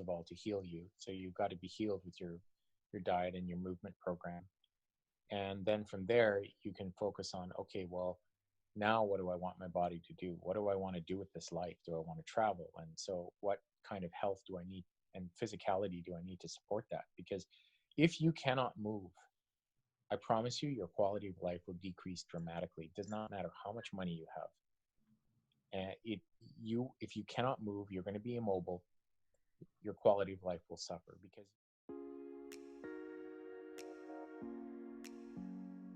of all, to heal you. So you've got to be healed with your diet and your movement program. And then from there, you can focus on, okay, well, now what do I want my body to do? What do I want to do with this life? Do I want to travel? And so what kind of health do I need and physicality do I need to support that? Because if you cannot move, I promise you, your quality of life will decrease dramatically. It does not matter how much money you have. And if you cannot move, you're going to be immobile. Your quality of life will suffer because.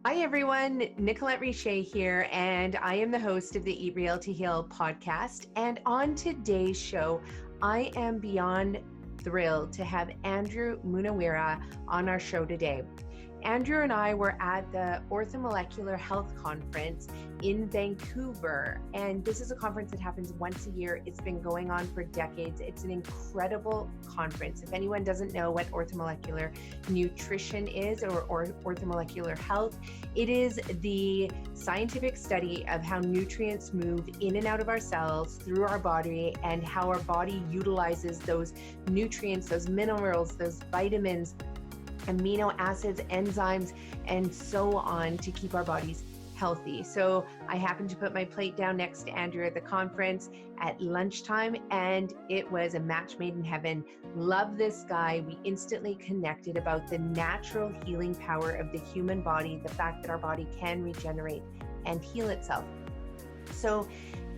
Hi everyone, Nicolette Richer here, and I am the host of the Eat Real to Heal podcast. And on today's show, I am beyond thrilled to have Andrew Munaweera on our show today. Andrew and I were at the Orthomolecular Health Conference in Vancouver, and this is a conference that happens once a year. It's been going on for decades. It's an incredible conference. If anyone doesn't know what orthomolecular nutrition is or orthomolecular health, it is the scientific study of how nutrients move in and out of our cells through our body and how our body utilizes those nutrients, those minerals, those vitamins, amino acids, enzymes, and so on to keep our bodies healthy. So I happened to put my plate down next to Andrew at the conference at lunchtime, and it was a match made in heaven. Love this guy. We instantly connected about the natural healing power of the human body, the fact that our body can regenerate and heal itself. So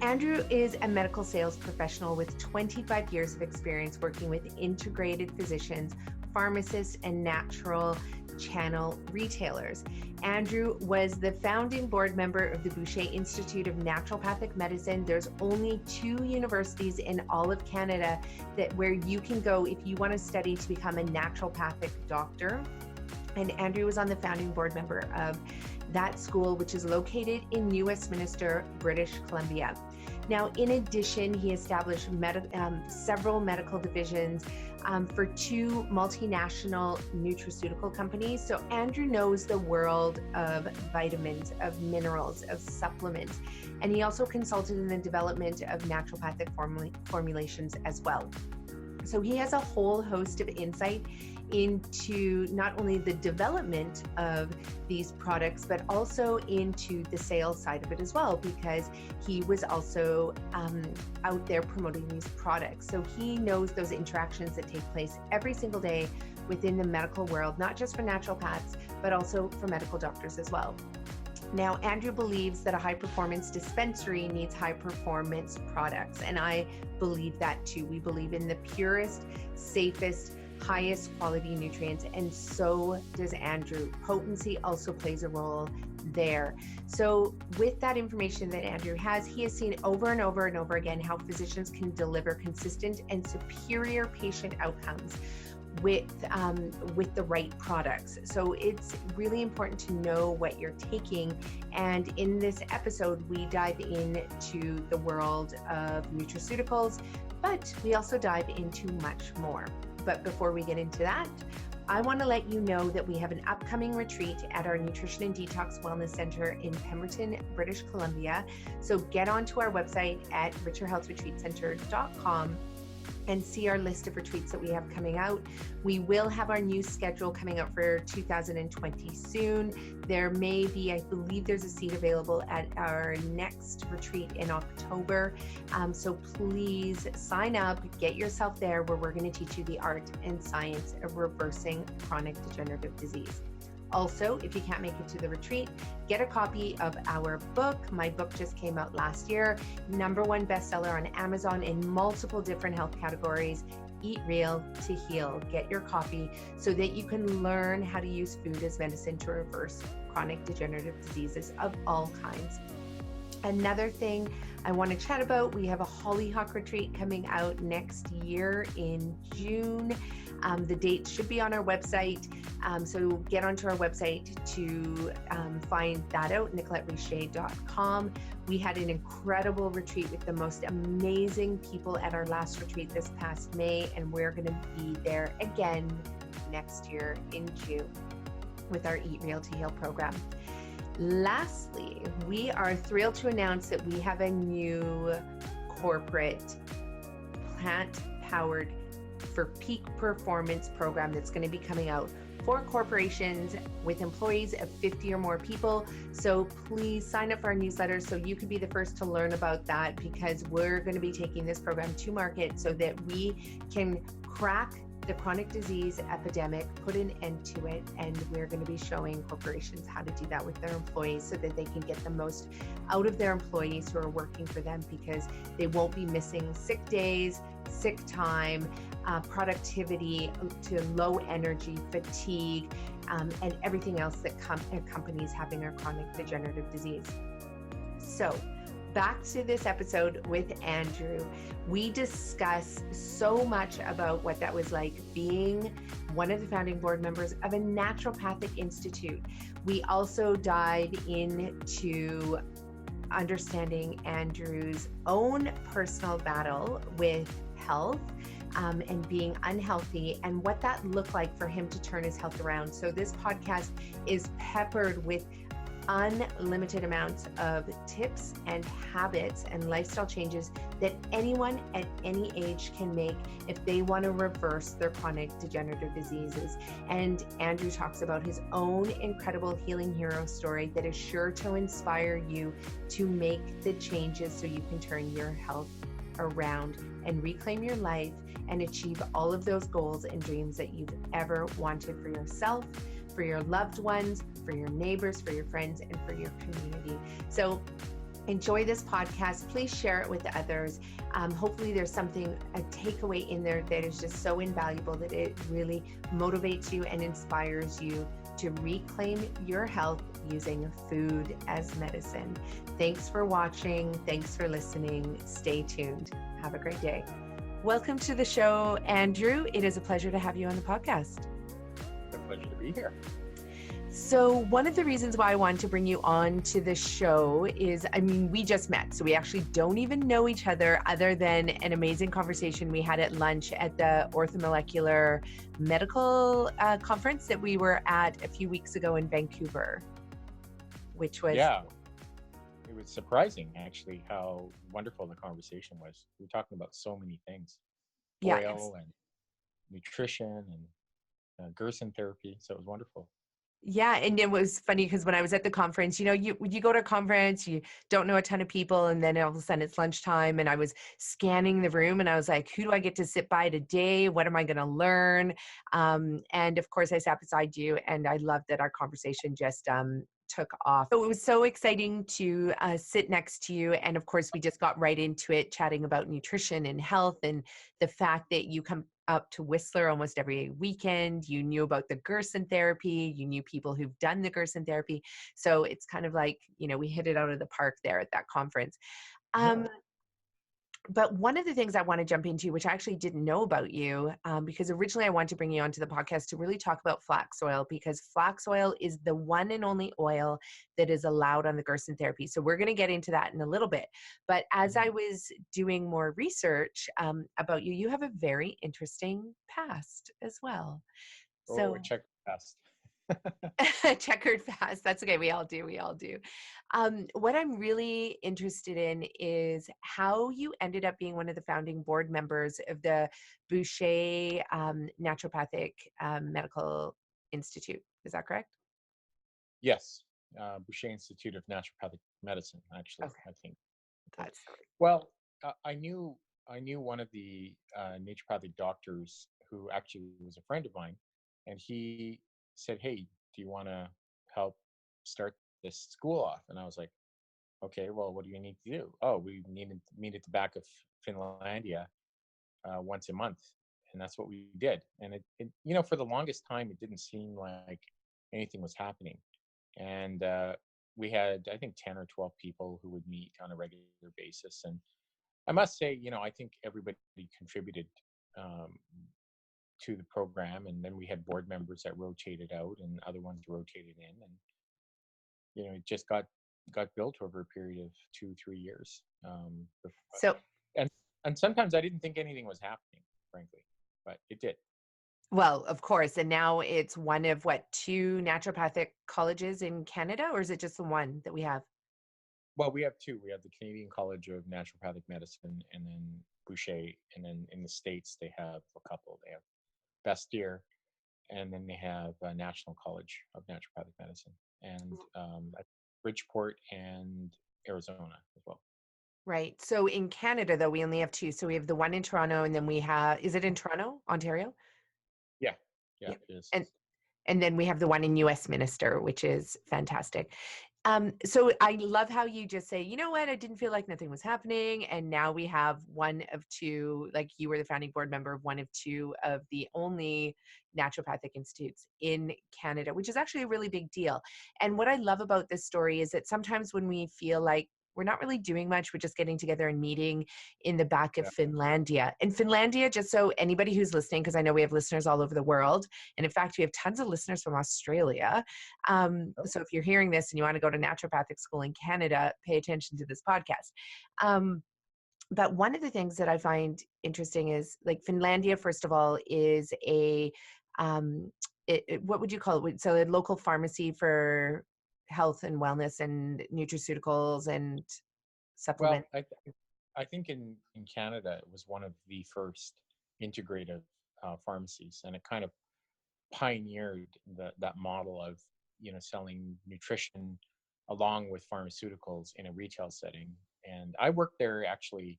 Andrew is a medical sales professional with 25 years of experience working with integrated physicians, pharmacists, and natural channel retailers. Andrew was the founding board member of the Boucher Institute of Naturopathic Medicine. There's only 2 universities in all of Canada where you can go if you want to study to become a naturopathic doctor. And Andrew was on the founding board member of that school, which is located in New Westminster, British Columbia. Now, in addition, he established several medical divisions for 2 multinational nutraceutical companies. So Andrew knows the world of vitamins, of minerals, of supplements, and he also consulted in the development of naturopathic formulations as well. So he has a whole host of insight into not only the development of these products, but also into the sales side of it as well, because he was also out there promoting these products. So he knows those interactions that take place every single day within the medical world, not just for naturopaths, but also for medical doctors as well. Now, Andrew believes that a high-performance dispensary needs high-performance products, and I believe that too. We believe in the purest, safest, highest quality nutrients, and so does Andrew. Potency also plays a role there. So with that information that Andrew has, he has seen over and over and over again how physicians can deliver consistent and superior patient outcomes with the right products. So it's really important to know what you're taking. And in this episode, we dive into the world of nutraceuticals, but we also dive into much more. But before we get into that, I want to let you know that we have an upcoming retreat at our Nutrition and Detox Wellness Center in Pemberton, British Columbia. So get onto our website at richerhealthretreatcenter.com and see our list of retreats that we have coming out. We will have our new schedule coming out for 2020 soon. There may be, I believe there's a seat available at our next retreat in October. So please sign up, get yourself there, where we're going to teach you the art and science of reversing chronic degenerative disease. Also, if you can't make it to the retreat, get a copy of our book. My book just came out last year, #1 bestseller on Amazon in multiple different health categories, Eat Real to Heal. Get your copy so that you can learn how to use food as medicine to reverse chronic degenerative diseases of all kinds. Another thing I want to chat about, we have a Hollyhock retreat coming out next year in June. The date should be on our website, so get onto our website to find that out, nicolettericher.com. We had an incredible retreat with the most amazing people at our last retreat this past May, and we're going to be there again next year in June with our Eat Real to Heal program. Lastly, we are thrilled to announce that we have a new corporate plant-powered for peak performance program that's going to be coming out for corporations with employees of 50 or more people. So please sign up for our newsletter so you can be the first to learn about that, because we're going to be taking this program to market so that we can crack the chronic disease epidemic, put an end to it, and we're going to be showing corporations how to do that with their employees so that they can get the most out of their employees who are working for them, because they won't be missing sick days, sick time, productivity to low energy, fatigue, and everything else that accompanies having a chronic degenerative disease. So back to this episode with Andrew. We discuss so much about what that was like being one of the founding board members of a naturopathic institute. We also dive into understanding Andrew's own personal battle with health and being unhealthy, and what that looked like for him to turn his health around. So this podcast is peppered with unlimited amounts of tips and habits and lifestyle changes that anyone at any age can make if they want to reverse their chronic degenerative diseases. And Andrew talks about his own incredible healing hero story that is sure to inspire you to make the changes so you can turn your health around and reclaim your life and achieve all of those goals and dreams that you've ever wanted for yourself, for your loved ones, for your neighbors, for your friends, and for your community. So enjoy this podcast. Please share it with others. Hopefully there's something, a takeaway in there that is just so invaluable that it really motivates you and inspires you to reclaim your health using food as medicine. Thanks for watching. Thanks for listening. Stay tuned. Have a great day. Welcome to the show, Andrew. It is a pleasure to have you on the podcast. It's a pleasure to be here. So one of the reasons why I wanted to bring you on to the show is, we just met, so we actually don't even know each other other than an amazing conversation we had at lunch at the Orthomolecular Medical Conference that we were at a few weeks ago in Vancouver, which was... Yeah, it was surprising actually how wonderful the conversation was. We were talking about so many things, oil and nutrition and Gerson therapy, so it was wonderful. Yeah. And it was funny because when I was at the conference, you go to a conference, you don't know a ton of people, and then all of a sudden it's lunchtime, and I was scanning the room and I was like, who do I get to sit by today? What am I going to learn? And of course I sat beside you, and I loved that our conversation just took off. So it was so exciting to sit next to you. And of course we just got right into it, chatting about nutrition and health, and the fact that you come up to Whistler almost every weekend. You knew about the Gerson therapy. You knew people who've done the Gerson therapy. So it's kind of like, we hit it out of the park there at that conference. But one of the things I want to jump into, which I actually didn't know about you, because originally I wanted to bring you onto the podcast to really talk about flax oil, because flax oil is the one and only oil that is allowed on the Gerson therapy. So we're going to get into that in a little bit. But as I was doing more research about you, you have a very interesting past as well. So check past. checkered past. That's okay. We all do. What I'm really interested in is how you ended up being one of the founding board members of the Boucher Naturopathic Medical Institute. Is that correct? Yes. Boucher Institute of Naturopathic Medicine, actually, Okay. I think. That's Well, I knew one of the naturopathic doctors who actually was a friend of mine, and he said, "Hey, do you want to help start this school off?" And I was like, "Okay, well, what do you need to do?" "Oh, we need to meet at the back of Finlandia once a month," and that's what we did. And it for the longest time, it didn't seem like anything was happening, and we had, I think, 10 or 12 people who would meet on a regular basis. And I must say, I think everybody contributed to the program, and then we had board members that rotated out and other ones rotated in, and it just got built over a period of 2-3 years. so. And sometimes I didn't think anything was happening, frankly, but it did. Well, of course. And now it's one of 2 naturopathic colleges in Canada, or is it just the one that we have? Well, we have 2. We have the Canadian College of Naturopathic Medicine, and then Boucher, and then in the States they have a couple. They have Bastyr, and then they have National College of Naturopathic Medicine, and Bridgeport and Arizona as well. Right. So in Canada, though, we only have two. So we have the one in Toronto, and then we have, is it in Toronto, Ontario? Yeah, yeah, Yeah. it is. And then we have the one in Westminster, which is fantastic. So I love how you just say, you know what, I didn't feel like nothing was happening. And now we have one of two, like you were the founding board member of one of two of the only naturopathic institutes in Canada, which is actually a really big deal. And what I love about this story is that sometimes when we feel like we're not really doing much, we're just getting together and meeting in the back of Yeah. Finlandia. And Finlandia, just so anybody who's listening, because I know we have listeners all over the world, and in fact, we have tons of listeners from Australia. So if you're hearing this and you want to go to naturopathic school in Canada, pay attention to this podcast. But one of the things that I find interesting is like Finlandia, first of all, is a, what would you call it? So a local pharmacy for health and wellness and nutraceuticals and supplement. Well, I think in Canada it was one of the first integrative pharmacies, and it kind of pioneered that model of selling nutrition along with pharmaceuticals in a retail setting. And I worked there actually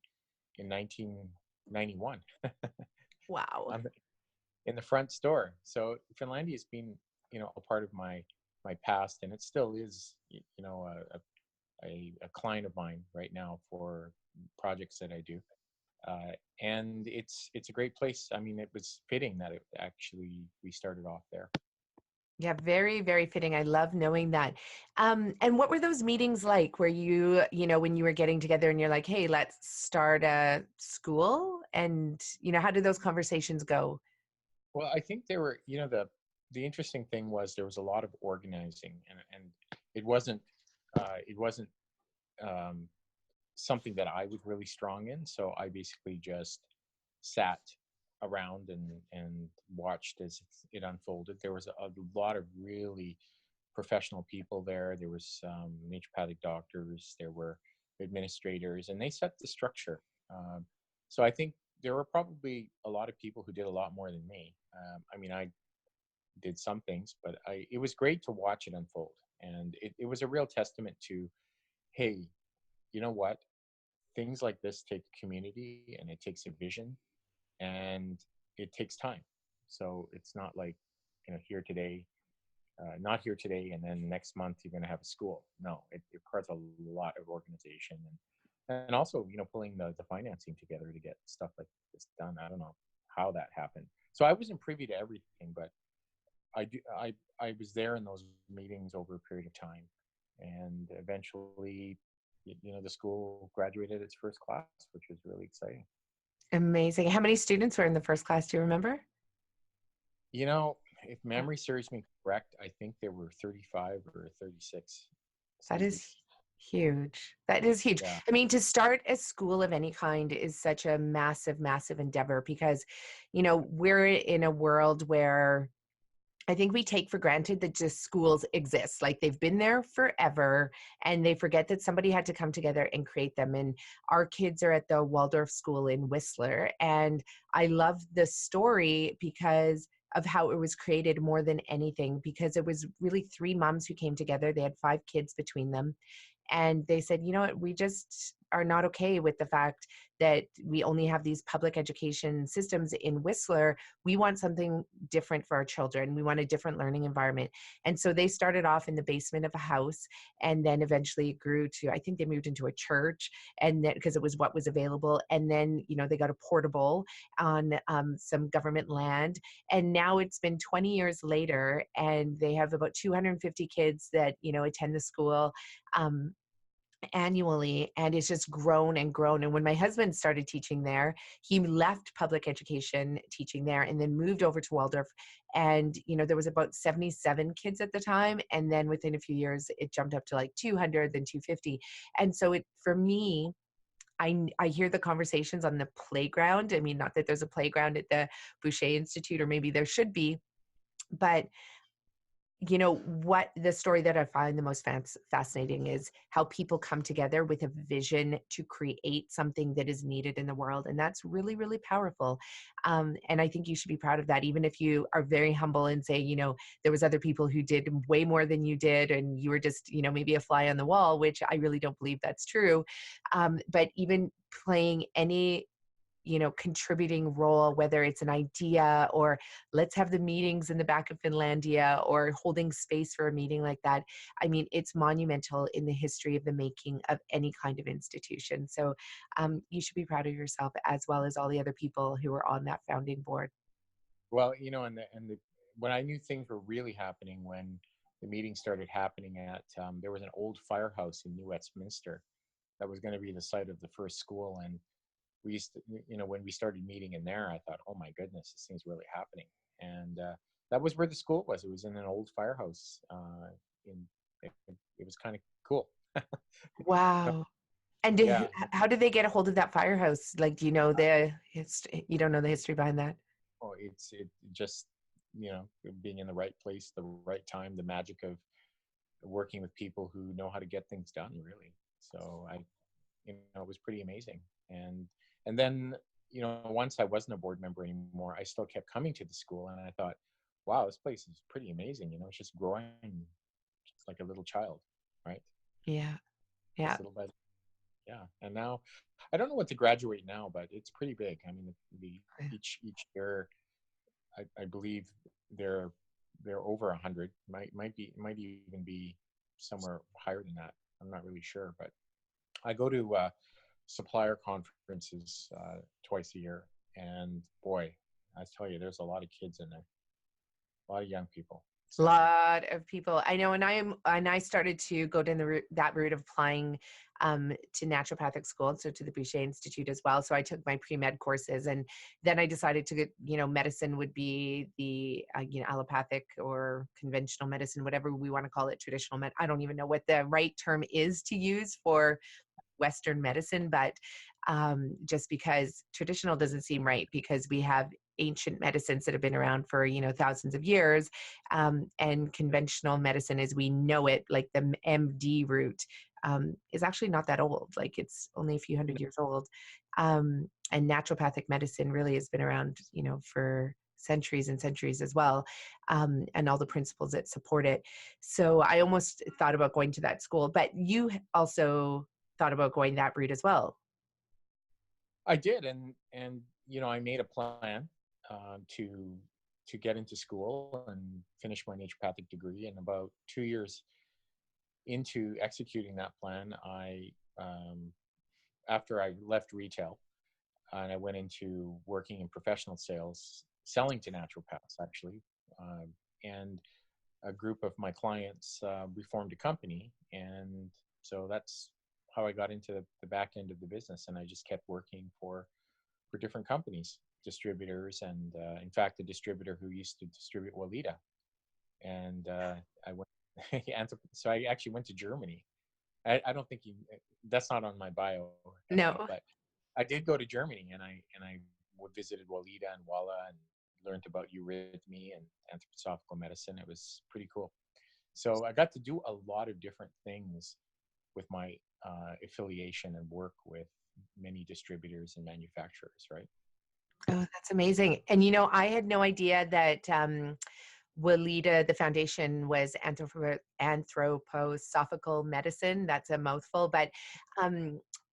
in 1991. Wow. I'm in the front store. So Finlandia has been a part of my past, and it still is a client of mine right now for projects that I do. And it's a great place. I mean, it was fitting that it actually we started off there. Yeah, very, very fitting. I love knowing that. And what were those meetings like where when you were getting together and you're like, hey, let's start a school? And, how did those conversations go? Well, I think there were, the interesting thing was there was a lot of organizing, and it wasn't um, something that I was really strong in. So I basically just sat around and watched as it unfolded. There was a lot of really professional people there. There was naturopathic doctors, there were administrators, and they set the structure. So I think there were probably a lot of people who did a lot more than me. I mean, I did some things, but it was great to watch it unfold. And it was a real testament to, hey, you know what? Things like this take a community, and it takes a vision, and it takes time. So it's not like, here today, not here today, and then next month you're going to have a school. No, it requires a lot of organization, and also pulling the financing together to get stuff like this done. I don't know how that happened. So I wasn't privy to everything, but I was there in those meetings over a period of time, and eventually, the school graduated its first class, which was really exciting. Amazing. How many students were in the first class? Do you remember? If memory serves me correct, I think there were 35 or 36 That is students. huge. That is huge. Yeah. I mean, to start a school of any kind is such a massive, massive endeavor because, we're in a world where I think we take for granted that just schools exist. Like they've been there forever and they forget that somebody had to come together and create them. And our kids are at the Waldorf School in Whistler. And I love the story because of how it was created more than anything, because it was really three moms who came together. They had 5 kids between them. And they said, you know what, we just are not okay with the fact that we only have these public education systems in Whistler. We want something different for our children. We want a different learning environment. And so they started off in the basement of a house, and then eventually it grew to, I think they moved into a church, and then because it was what was available. And then, they got a portable on some government land. And now it's been 20 years later, and they have about 250 kids that, attend the school. Annually, and it's just grown and grown. And when my husband started teaching there, he left public education teaching there and then moved over to Waldorf. And there was about 77 kids at the time, and then within a few years it jumped up to like 200, then 250. And so for me, I hear the conversations on the playground. I mean, not that there's a playground at the Boucher Institute, or maybe there should be, but you know, what the story that I find the most fascinating is how people come together with a vision to create something that is needed in the world. And that's really, really powerful. And I think you should be proud of that, even if you are very humble and say, you know, there was other people who did way more than you did, and you were just, you know, maybe a fly on the wall, which I really don't believe that's true. But even playing any, you know, contributing role, whether it's an idea or let's have the meetings in the back of Finlandia or holding space for a meeting like that. I mean, it's monumental in the history of the making of any kind of institution. So you should be proud of yourself as well as all the other people who were on that founding board. Well, you know, when I knew things were really happening, when the meeting started happening at, there was an old firehouse in New Westminster that was going to be the site of the first school. And we used to, you know, when we started meeting in there, I thought, oh my goodness, this thing's really happening. And that was where the school was. It was in an old firehouse. In it, it was kind of cool. Wow. And Yeah. how did they get a hold of that firehouse? Like, do you know the history? You don't know the history behind that? Oh, it just, you know, being in the right place, the right time, the magic of working with people who know how to get things done, really. So you know, it was pretty amazing. And and then, you know, once I wasn't a board member anymore, I still kept coming to the school, and I thought, wow, this place is pretty amazing. You know, it's just growing just like a little child, right? Yeah. Yeah. Just little by yeah. And now, I don't know what to graduate now, but it's pretty big. I mean, the each year, I believe they're they're over 100. Might even be somewhere higher than that. I'm not really sure, but I go to supplier conferences twice a year, and boy, I tell you, there's a lot of kids in there, a lot of young people. So Lot of people I know, and I started to go down the route, that route of applying to naturopathic school, so to the Boucher Institute as well. So I took my pre-med courses, and then I decided to get, you know, medicine would be the you know, allopathic or conventional medicine, whatever we want to call it, traditional med. I don't even know what the right term is to use for Western medicine, but just because traditional doesn't seem right, because we have ancient medicines that have been around for, you know, thousands of years, and conventional medicine as we know it, like the MD route, is actually not that old. Like it's only a few you hundred years old, and naturopathic medicine really has been around, you know, for centuries and centuries as well, and all the principles that support it. So I almost thought about going to that school, but you also thought about going that route as well. I did, and you know, I made a plan to get into school and finish my naturopathic degree. And about 2 years into executing that plan, I after I left retail and I went into working in professional sales, selling to naturopaths actually. And a group of my clients, we formed a company, and so that's how I got into the back end of the business. And I just kept working for different companies, distributors, and in fact, the distributor who used to distribute Walida. And I went, so I actually went to Germany. I don't think you, that's not on my bio, No. but I did go to Germany, and I visited Walida and Walla and learned about eurythmy and anthroposophical medicine. It was pretty cool. So I got to do a lot of different things with my affiliation and work with many distributors and manufacturers, right? Oh, that's amazing. And you know, I had no idea that Walida, the foundation, was anthroposophical medicine. That's a mouthful, but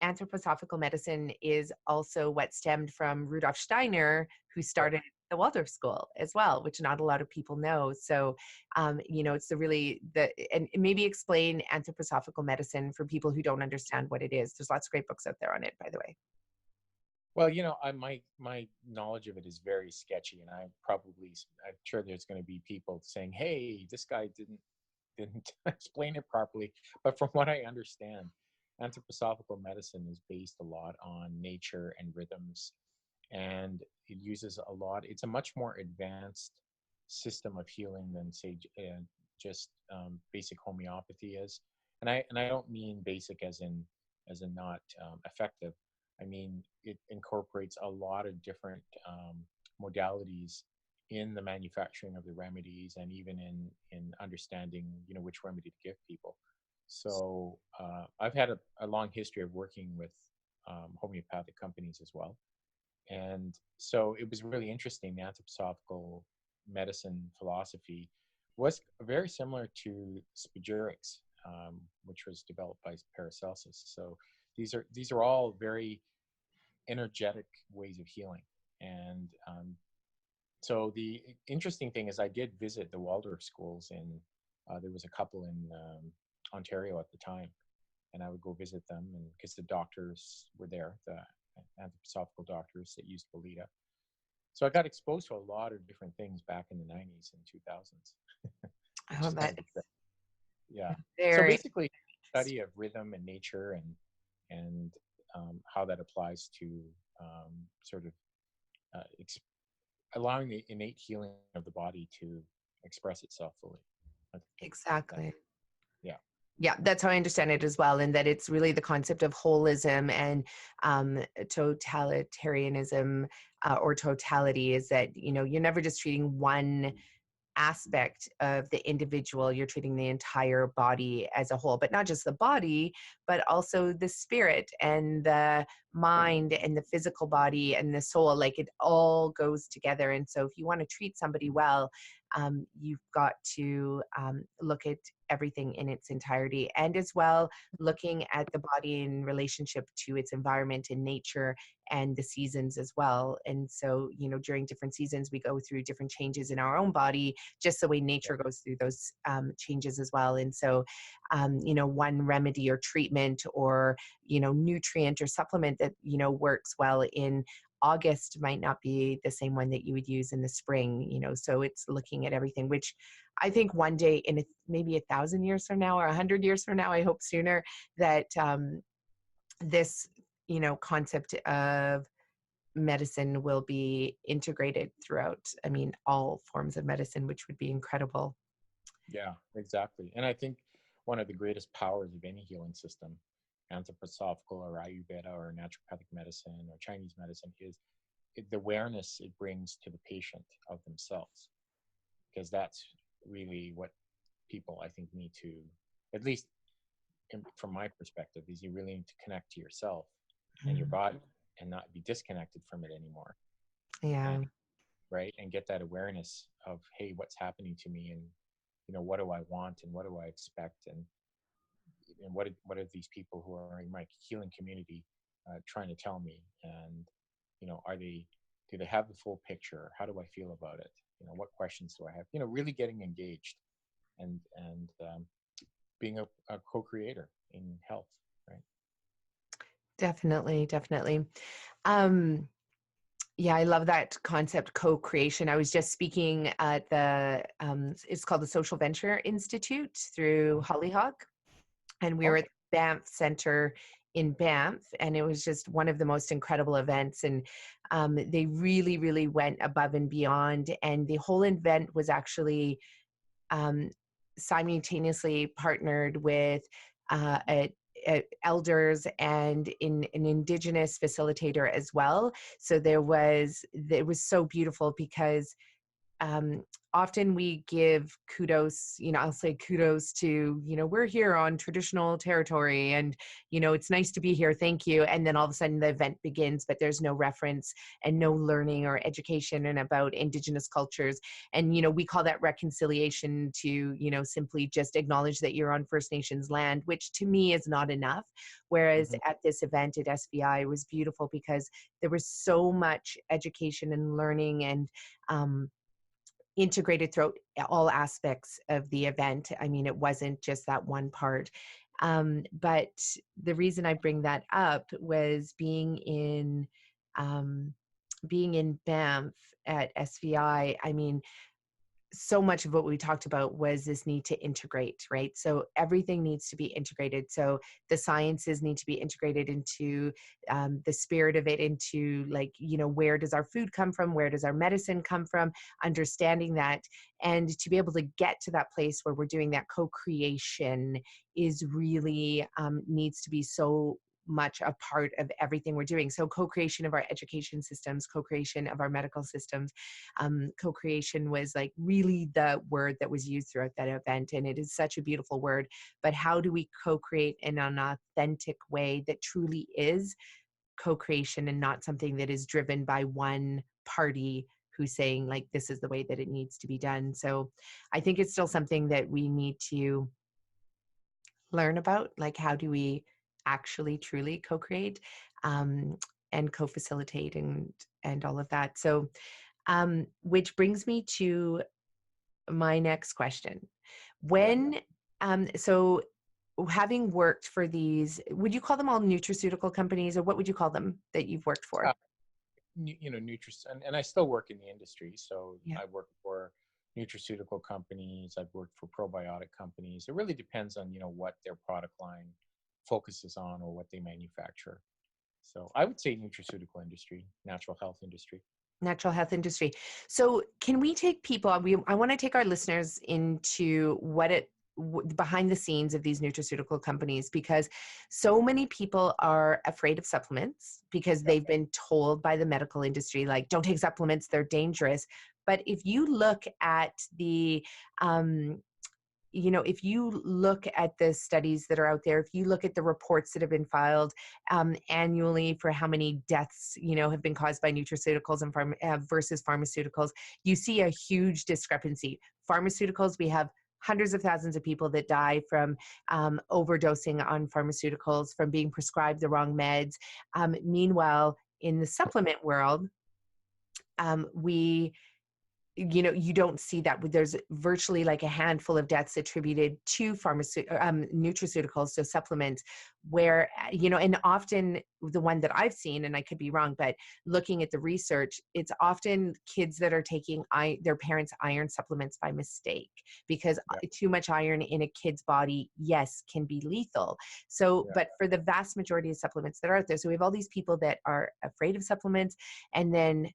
anthroposophical medicine is also what stemmed from Rudolf Steiner, who Right. started the Waldorf School as well, which not a lot of people know. So, you know, it's the really the and maybe explain anthroposophical medicine for people who don't understand what it is. There's lots of great books out there on it, by the way. Well, you know, my knowledge of it is very sketchy, and I'm sure there's going to be people saying, "Hey, this guy didn't explain it properly." But from what I understand, anthroposophical medicine is based a lot on nature and rhythms, and it uses a lot. It's a much more advanced system of healing than, say, just basic homeopathy is. And I don't mean basic as in not effective. I mean, it incorporates a lot of different modalities in the manufacturing of the remedies, and even in understanding, which remedy to give people. So I've had a long history of working with homeopathic companies as well. And so it was really interesting. The anthroposophical medicine philosophy was very similar to spagyrics, which was developed by Paracelsus. So these are all very energetic ways of healing. And so the interesting thing is, I did visit the Waldorf schools there was a couple in Ontario at the time, and I would go visit them, and because the doctors were there, the anthroposophical doctors that used Bolita. So I got exposed to a lot of different things back in the 90s and 2000s, which Oh, is kind that of exciting. Yeah. So very basically, study of rhythm and nature, and how that applies to sort of uh, ex- allowing the innate healing of the body to express itself fully. I think that, exactly. yeah, Yeah, that's how I understand it as well, and that it's really the concept of holism and totalitarianism, or totality, is that, you're never just treating one aspect of the individual. You're treating the entire body as a whole, but not just the body, but also the spirit and the mind and the physical body and the soul. Like, it all goes together. And so if you want to treat somebody well, you've got to look at everything in its entirety, and as well looking at the body in relationship to its environment and nature and the seasons as well. And so, during different seasons, we go through different changes in our own body, just the way yeah, nature goes through those changes as well. And so, one remedy or treatment or, nutrient or supplement that, works well in August might not be the same one that you would use in the spring, so it's looking at everything, which I think one day in maybe 1,000 years from now or 100 years from now, I hope sooner, that this, concept of medicine will be integrated throughout, I mean, all forms of medicine, which would be incredible. yeah, exactly. And I think one of the greatest powers of any healing system, anthroposophical or Ayurveda or naturopathic medicine or Chinese medicine, is the awareness it brings to the patient of themselves, because that's really what people, I think, need to, at least from my perspective, is you really need to connect to yourself and your Mm. body, and not be disconnected from it anymore. And Yeah, right, and get that awareness of, hey, what's happening to me, and what do I want, and what do I expect, and what are these people who are in my healing community trying to tell me, and are they, do they have the full picture? How do I feel about it? What questions do I have? Really getting engaged, and being a co-creator in health, right? definitely, definitely. Um, yeah, I love that concept, co-creation. I was just speaking at it's called the Social Venture Institute through Hollyhock, and we were at Okay. the Banff Center in Banff, and it was just one of the most incredible events. And they really, really went above and beyond. And the whole event was actually um, simultaneously partnered with elders and in an indigenous facilitator as well. So it was so beautiful because um, often we give kudos, I'll say kudos to, we're here on traditional territory and, it's nice to be here. Thank you. And then all of a sudden the event begins, but there's no reference and no learning or education and about indigenous cultures. And, we call that reconciliation to, simply just acknowledge that you're on First Nations land, which to me is not enough. Whereas Hmm. at this event at SVI, it was beautiful because there was so much education and learning and, integrated throughout all aspects of the event. I mean, it wasn't just that one part. But the reason I bring that up was um, being in Banff at SVI. I mean, so much of what we talked about was this need to integrate, right? So everything needs to be integrated. So the sciences need to be integrated into the spirit of it, into like, where does our food come from? Where does our medicine come from? Understanding that. And to be able to get to that place where we're doing that co-creation is really needs to be so much a part of everything we're doing. So co-creation of our education systems, co-creation of our medical systems, co-creation was like really the word that was used throughout that event. And it is such a beautiful word. But how do we co-create in an authentic way that truly is co-creation and not something that is driven by one party who's saying like this is the way that it needs to be done? So I think it's still something that we need to learn about, like how do we actually truly co-create, um, and co-facilitate and all of that. So which brings me to my next question. Yeah. When so having worked for these, would you call them all nutraceutical companies, or what would you call them that you've worked for? Uh, and I still work in the industry. So Yeah. I work for nutraceutical companies. I've worked for probiotic companies. It really depends on, what their product line focuses on or what they manufacture. So I would say nutraceutical industry, natural health industry. Natural health industry. So can we take people, I want to take our listeners into what behind the scenes of these nutraceutical companies, because so many people are afraid of supplements because Yeah. they've been told by the medical industry, like, don't take supplements, they're dangerous. But if you look at the um, if you look at the studies that are out there, if you look at the reports that have been filed annually for how many deaths, have been caused by nutraceuticals and versus pharmaceuticals, you see a huge discrepancy. Pharmaceuticals, we have hundreds of thousands of people that die from overdosing on pharmaceuticals, from being prescribed the wrong meds. Meanwhile, in the supplement world, we you don't see that. There's virtually like a handful of deaths attributed to nutraceuticals, so supplements, where, and often the one that I've seen, and I could be wrong, but looking at the research, it's often kids that are taking their parents' iron supplements by mistake, because Yeah. too much iron in a kid's body, yes, can be lethal. So, Yeah. but for the vast majority of supplements that are out there, so we have all these people that are afraid of supplements, and then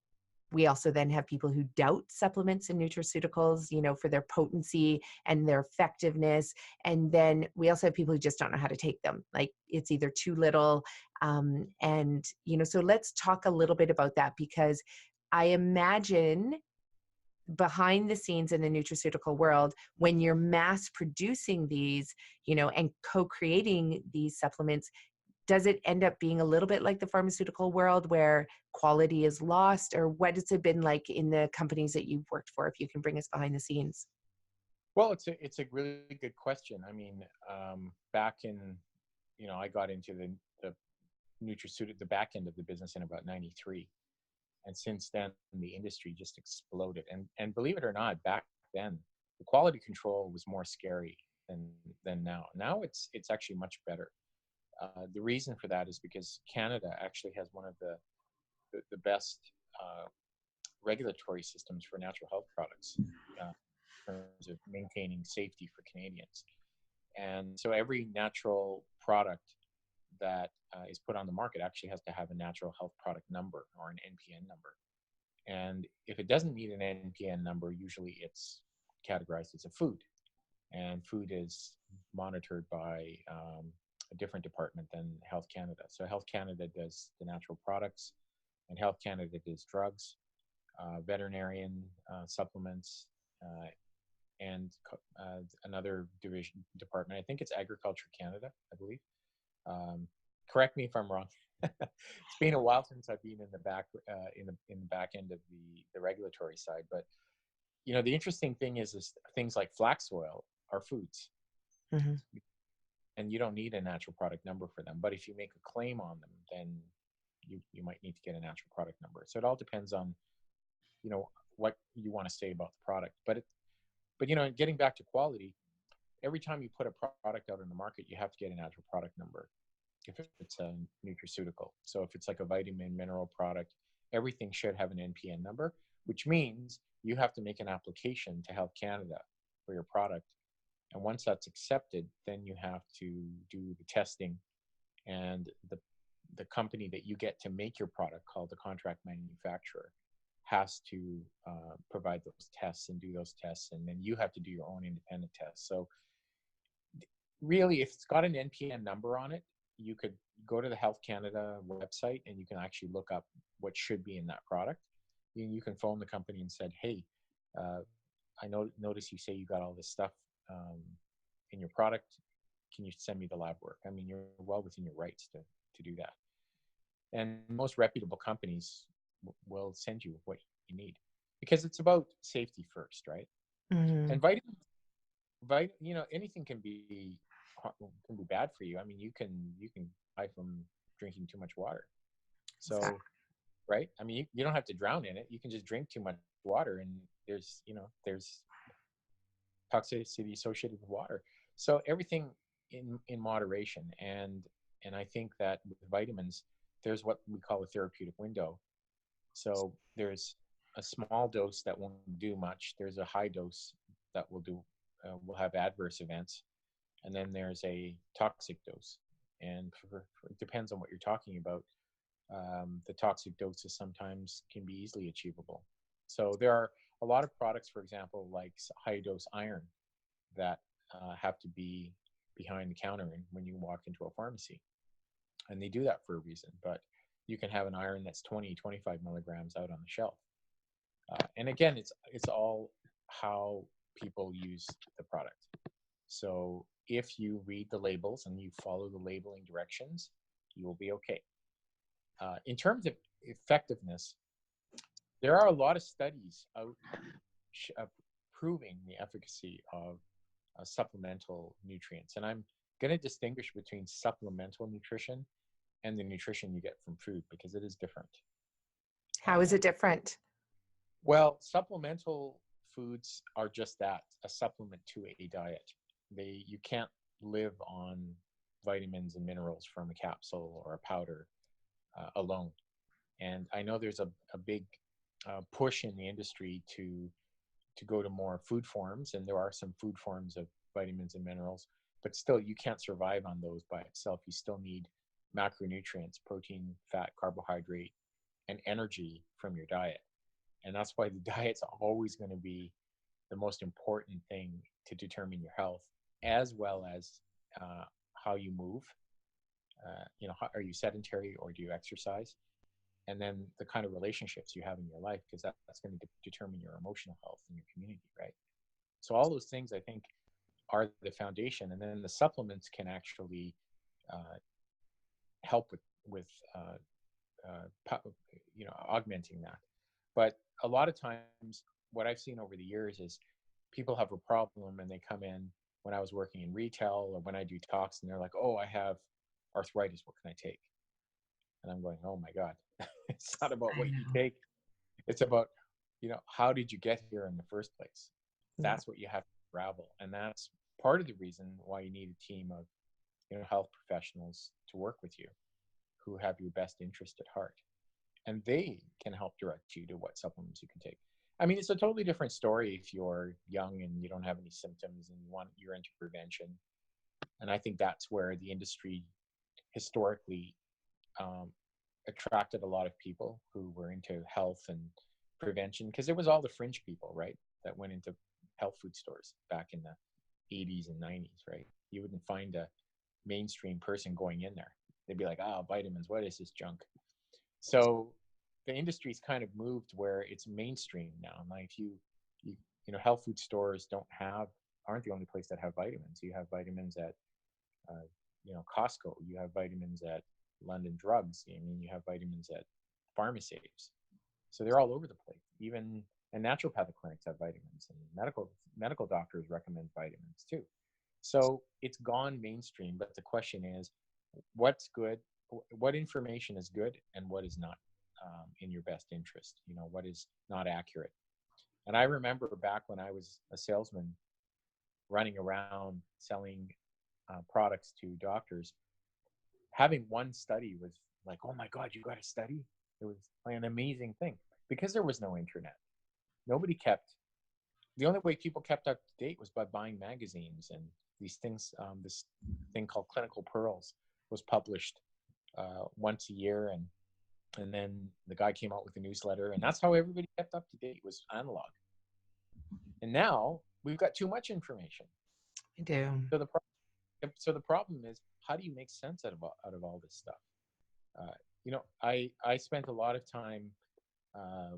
we also then have people who doubt supplements and nutraceuticals, for their potency and their effectiveness. And then we also have people who just don't know how to take them. Like it's either too little. So let's talk a little bit about that, because I imagine behind the scenes in the nutraceutical world, when you're mass producing these, and co-creating these supplements, does it end up being a little bit like the pharmaceutical world where quality is lost, or what has it been like in the companies that you've worked for, if you can bring us behind the scenes? Well, it's a really good question. I mean, back in, I got into the nutraceutical, the back end of the business in about 93. And since then, the industry just exploded. And believe it or not, back then, the quality control was more scary than now. Now it's actually much better. The reason for that is because Canada actually has one of the best uh, regulatory systems for natural health products, in terms of maintaining safety for Canadians. And so every natural product that is put on the market actually has to have a natural health product number, or an NPN number. And if it doesn't need an NPN number, usually it's categorized as a food. And food is monitored by a different department than Health Canada. So Health Canada does the natural products, and Health Canada does drugs, veterinarian supplements, and another department. I think it's Agriculture Canada, I believe. Correct me if I'm wrong. It's been a while since I've been in the back end of the regulatory side. But the interesting thing is things like flax oil are foods, Mm-hmm. and you don't need a natural product number for them. But if you make a claim on them, then you might need to get a natural product number. So it all depends on what you want to say about the product. But getting back to quality, every time you put a product out in the market, you have to get a natural product number if it's a nutraceutical. So if it's like a vitamin mineral product, everything should have an NPN number, which means you have to make an application to Health Canada for your product. And once that's accepted, then you have to do the testing, and the company that you get to make your product, called the contract manufacturer, has to provide those tests and do those tests, and then you have to do your own independent tests. So really, if it's got an NPN number on it, you could go to the Health Canada website and you can actually look up what should be in that product. You can phone the company and said, hey, I notice you say you got all this stuff in your product. Can you send me the lab work? I mean, you're well within your rights to do that. And most reputable companies will send you what you need, because it's about safety first, right? Mm-hmm. And vitamins, anything can be bad for you. I mean, you can die from drinking too much water. So, Exactly. right? I mean, you don't have to drown in it. You can just drink too much water, and there's toxicity associated with water. So everything in moderation, and I think that with vitamins, there's what we call a therapeutic window. So there's a small dose that won't do much. There's a high dose that will have adverse events, and then there's a toxic dose. And it depends on what you're talking about. The toxic doses sometimes can be easily achievable. So there are a lot of products, for example, like high dose iron, that have to be behind the counter when you walk into a pharmacy. And they do that for a reason. But you can have an iron that's 20, 25 milligrams out on the shelf. And again, it's all how people use the product. So if you read the labels and you follow the labeling directions, you will be okay. In terms of effectiveness, there are a lot of studies out proving the efficacy of supplemental nutrients. And I'm going to distinguish between supplemental nutrition and the nutrition you get from food, because it is different. How is it different? Well, supplemental foods are just that, a supplement to a diet. You can't live on vitamins and minerals from a capsule or a powder alone. And I know there's a big push in the industry to go to more food forms, and there are some food forms of vitamins and minerals, but still you can't survive on those by itself. You still need macronutrients, protein, fat, carbohydrate, and energy from your diet. And that's why the diet's always going to be the most important thing to determine your health, as well as how you move. Are you sedentary or do you exercise? And then the kind of relationships you have in your life, because that's going to determine your emotional health in your community, right? So all those things, I think, are the foundation, and then the supplements can actually help with augmenting that. But a lot of times, what I've seen over the years is people have a problem and they come in when I was working in retail or when I do talks, and they're like, "Oh, I have arthritis. What can I take?" And I'm going, "Oh my God." It's not about I what you know. take. It's about, how did you get here in the first place? Yeah. That's what you have to unravel. And that's part of the reason why you need a team of, health professionals to work with you who have your best interest at heart. And they can help direct you to what supplements you can take. I mean, it's a totally different story if you're young and you don't have any symptoms and you're into prevention. And I think that's where the industry historically attracted a lot of people who were into health and prevention, because it was all the fringe people, right, that went into health food stores back in the 80s and 90s, right? You wouldn't find a mainstream person going in there. They'd be like, "Oh, vitamins, what is this junk?" So the industry's kind of moved where it's mainstream now. Like health food stores aren't the only place that have vitamins. You have vitamins at Costco. You have vitamins at London Drugs. I mean, you have vitamins at pharmacies. So they're all over the place. Even and naturopathic clinics have vitamins, and medical doctors recommend vitamins too. So it's gone mainstream. But the question is, what's good? What information is good, and what is not in your best interest? What is not accurate? And I remember back when I was a salesman, running around selling products to doctors, having one study was like, "Oh my God, you got a study?" It was like an amazing thing, because there was no internet. Nobody kept. The only way people kept up to date was by buying magazines and these things. This thing called Clinical Pearls was published once a year, and then the guy came out with a newsletter, and that's how everybody kept up to date, was analog. And now we've got too much information. I do. So the problem is how do you make sense out of all this stuff? I spent a lot of time uh,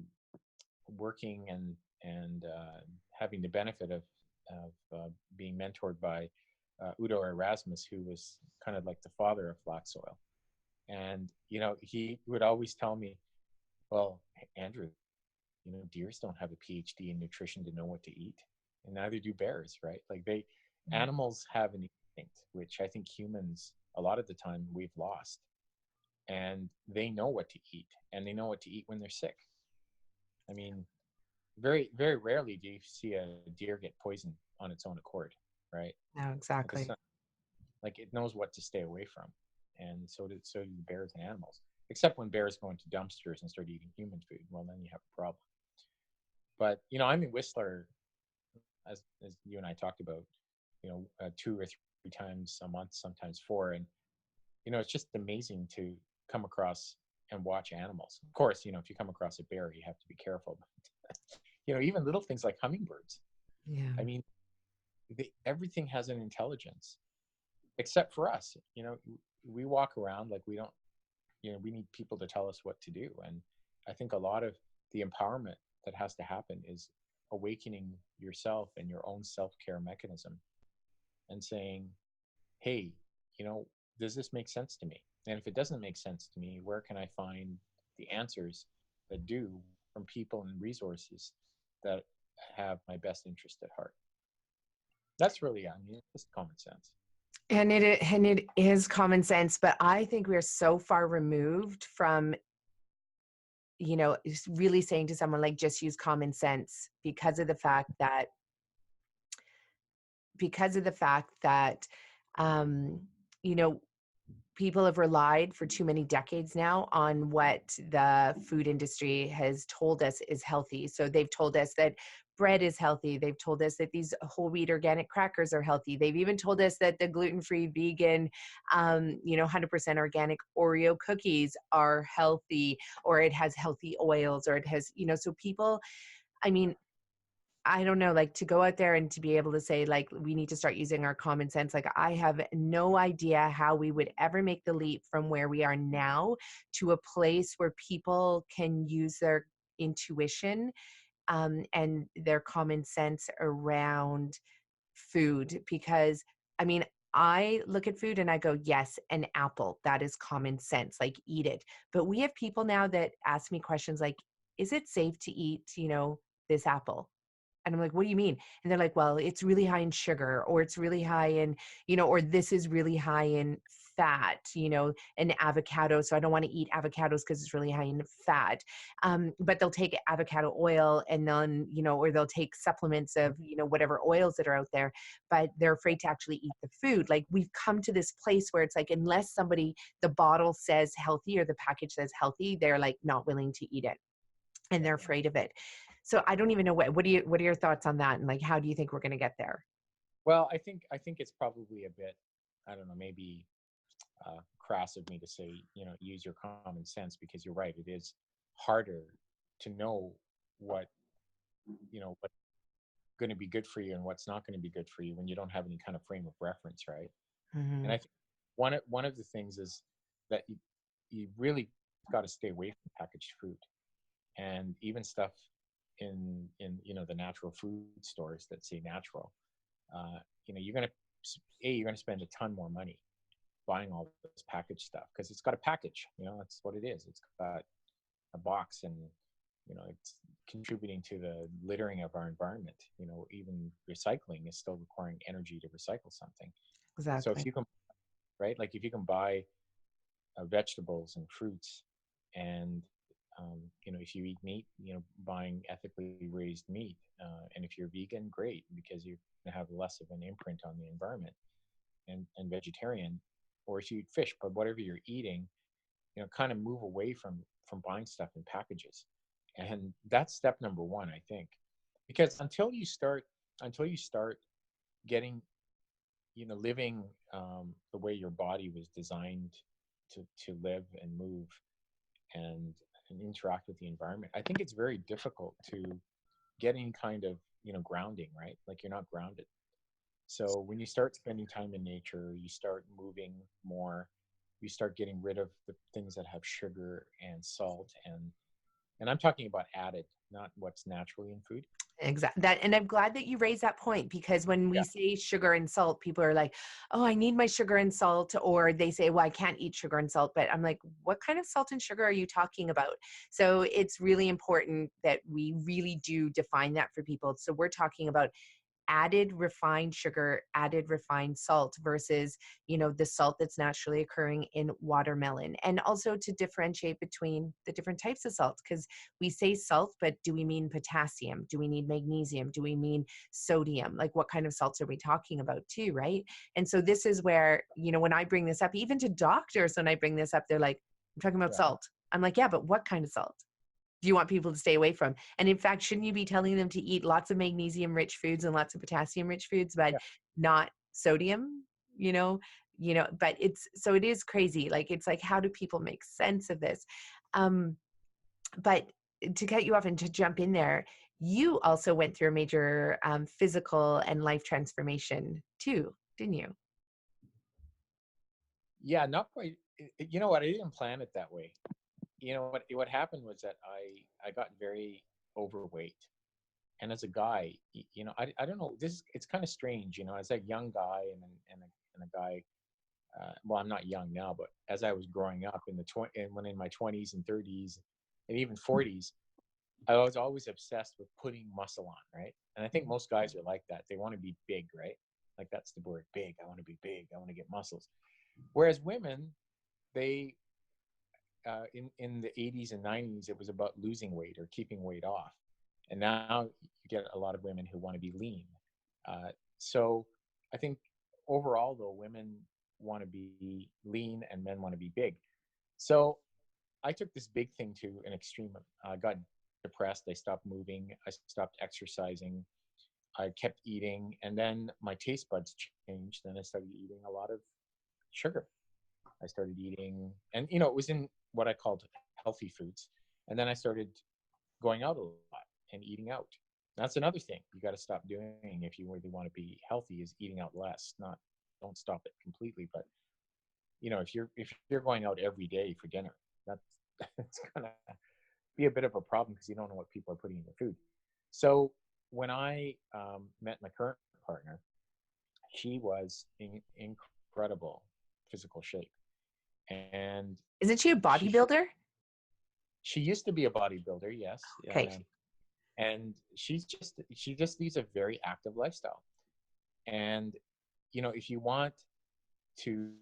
working and having the benefit of being mentored by Udo Erasmus, who was kind of like the father of flax oil. And he would always tell me, "Well, Andrew, deers don't have a PhD in nutrition to know what to eat, and neither do bears, right? Like animals have an instinct, which I think humans a lot of the time we've lost, and they know what to eat, and they know what to eat when they're sick. I mean, very very rarely do you see a deer get poisoned on its own accord, right? No, Like it's exactly. not, like it knows what to stay away from, and so do the bears and animals. Except when bears go into dumpsters and start eating human food, well, then you have a problem. But I'm in Whistler, as you and I talked about, 2 or 3 times a month, sometimes four, and it's just amazing to come across and watch animals. Of course, if you come across a bear, you have to be careful. But, even little things like hummingbirds. Yeah. I mean, everything has an intelligence, except for us. We walk around like we don't. We need people to tell us what to do, and I think a lot of the empowerment that has to happen is awakening yourself and your own self-care mechanism and saying, hey, does this make sense to me? And if it doesn't make sense to me, where can I find the answers that do from people and resources that have my best interest at heart? That's really, I mean, it's just common sense. And it is common sense, but I think we're so far removed from, really saying to someone like just use common sense because of the fact that um, you know, people have relied for too many decades now on what the food industry has told us is healthy. So they've told us that bread is healthy. They've told us that these whole wheat organic crackers are healthy. They've even told us that the gluten-free vegan, 100% organic Oreo cookies are healthy, or it has healthy oils, or it has, so people, I mean, I don't know, like to go out there and to be able to say, like, we need to start using our common sense. Like, I have no idea how we would ever make the leap from where we are now to a place where people can use their intuition and their common sense around food. Because, I mean, I look at food and I go, yes, an apple, that is common sense, like eat it. But we have people now that ask me questions like, is it safe to eat, this apple? And I'm like, what do you mean? And they're like, well, it's really high in sugar, or it's really high in, or this is really high in fat, an avocado. So I don't want to eat avocados because it's really high in fat. But they'll take avocado oil and then, or they'll take supplements of, whatever oils that are out there, but they're afraid to actually eat the food. Like we've come to this place where it's like, unless the bottle says healthy or the package says healthy, they're like not willing to eat it, and Yeah. they're afraid of it. So I don't even know what are your thoughts on that? And like, how do you think we're going to get there? Well, I think it's probably a bit, I don't know, maybe crass of me to say, use your common sense, because you're right. It is harder to know what, what's going to be good for you and what's not going to be good for you when you don't have any kind of frame of reference, right? And Hmm. I think one of the things is that you really got to stay away from packaged food, and even stuff in the natural food stores that say natural. You're gonna spend a ton more money buying all this packaged stuff because it's got a package. That's what it is. It's got a box, and it's contributing to the littering of our environment. Even recycling is still requiring energy to recycle something. So if Exactly. you can, right, like if you can buy vegetables and fruits, and if you eat meat, buying ethically raised meat, and if you're vegan, great, because you're going to have less of an imprint on the environment, and vegetarian, or if you eat fish, but whatever you're eating, kind of move away from buying stuff in packages. And that's step number one, I think, because until you start getting, living the way your body was designed to live and move, and interact with the environment, I think it's very difficult to get any kind of grounding, right? Like you're not grounded. So when you start spending time in nature, you start moving more, you start getting rid of the things that have sugar and salt, and I'm talking about added, not what's naturally in food. Exactly that. And I'm glad that you raised that point, because when we Yeah, say sugar and salt, people are like, oh, I need my sugar and salt. Or they say, well, I can't eat sugar and salt. But I'm like, what kind of salt and sugar are you talking about? So it's really important that we really do define that for people. So we're talking about added refined sugar, added refined salt versus, the salt that's naturally occurring in watermelon. And also to differentiate between the different types of salt, because we say salt, but do we mean potassium? Do we need magnesium? Do we mean sodium? Like, what kind of salts are we talking about too, right? And so this is where, when I bring this up, even to doctors, when I bring this up, they're like, I'm talking about yeah, salt. I'm like, yeah, but what kind of salt do you want people to stay away from? And in fact, shouldn't you be telling them to eat lots of magnesium rich foods and lots of potassium rich foods, but yeah. not sodium, but so it is crazy. Like, it's like, how do people make sense of this? Um, but to cut you off and to jump in there, you also went through a major physical and life transformation too, didn't you? Yeah, not quite. You know what? I didn't plan it that way. You know what happened was that I got very overweight, and as a guy, I don't know. It's kind of strange, as a young guy and a guy. Well, I'm not young now, but as I was growing up and when in my 20s and 30s and even 40s, I was always obsessed with putting muscle on, right? And I think most guys are like that. They want to be big, right? Like that's the word, big. I want to be big. I want to get muscles. Whereas women, they in the 80s and 90s, it was about losing weight or keeping weight off, and now you get a lot of women who want to be lean. So I think overall, though, women want to be lean and men want to be big. So I took this big thing to an extreme. I got depressed. I stopped moving. I stopped exercising. I kept eating, and then my taste buds changed. And I started eating a lot of sugar. I started eating, and it was in what I called healthy foods. And then I started going out a lot and eating out. That's another thing you got to stop doing if you really want to be healthy, is eating out less. Not don't stop it completely, but if you're going out every day for dinner, that's it's gonna be a bit of a problem because you don't know what people are putting in their food. So when I met my current partner, she was in incredible physical shape, and Isn't she a she bodybuilder? she used to be a bodybuilder, yes, Okay. and she just leads a very active lifestyle. And if you want to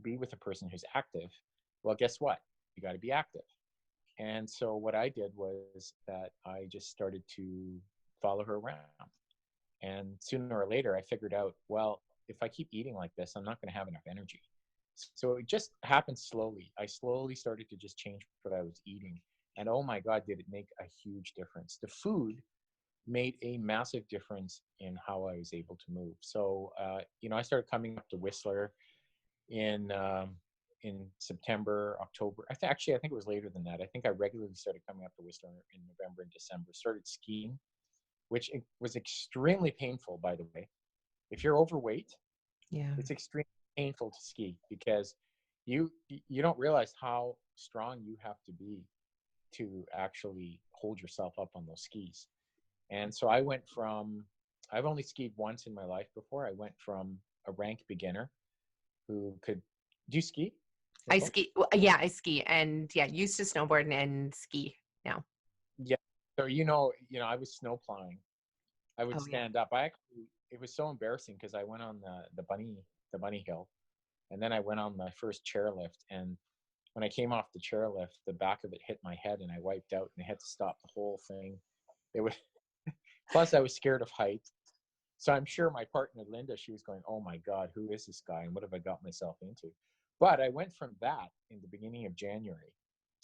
be with a person who's active, well, guess what? You got to be active. And so what I did was that I just started to follow her around. And sooner or later, I figured out, well, if I keep eating like this, I'm not going to have enough energy. So it just happened slowly. I slowly started to just change what I was eating. And oh my God, did it make a huge difference. The food made a massive difference in how I was able to move. So, I started coming up to Whistler in September, October. Actually, I think it was later than that. I think I regularly started coming up to Whistler in November and December. Started skiing, which was extremely painful, by the way. If you're overweight, Yeah. it's extremely painful to ski because you don't realize how strong you have to be to actually hold yourself up on those skis. And so I've only skied once in my life before. I went from a rank beginner who could, do you ski, I Nicole? ski. Well, yeah, I ski, and yeah, used to snowboard and ski now. Yeah. So, I was snow plowing. I would Oh yeah. stand up. It was so embarrassing because I went on the bunny hill, and then I went on my first chairlift. And when I came off the chairlift, the back of it hit my head and I wiped out and I had to stop the whole thing. It was, plus I was scared of heights. So I'm sure my partner, Linda, she was going, oh my God, who is this guy? And what have I got myself into? But I went from that in the beginning of January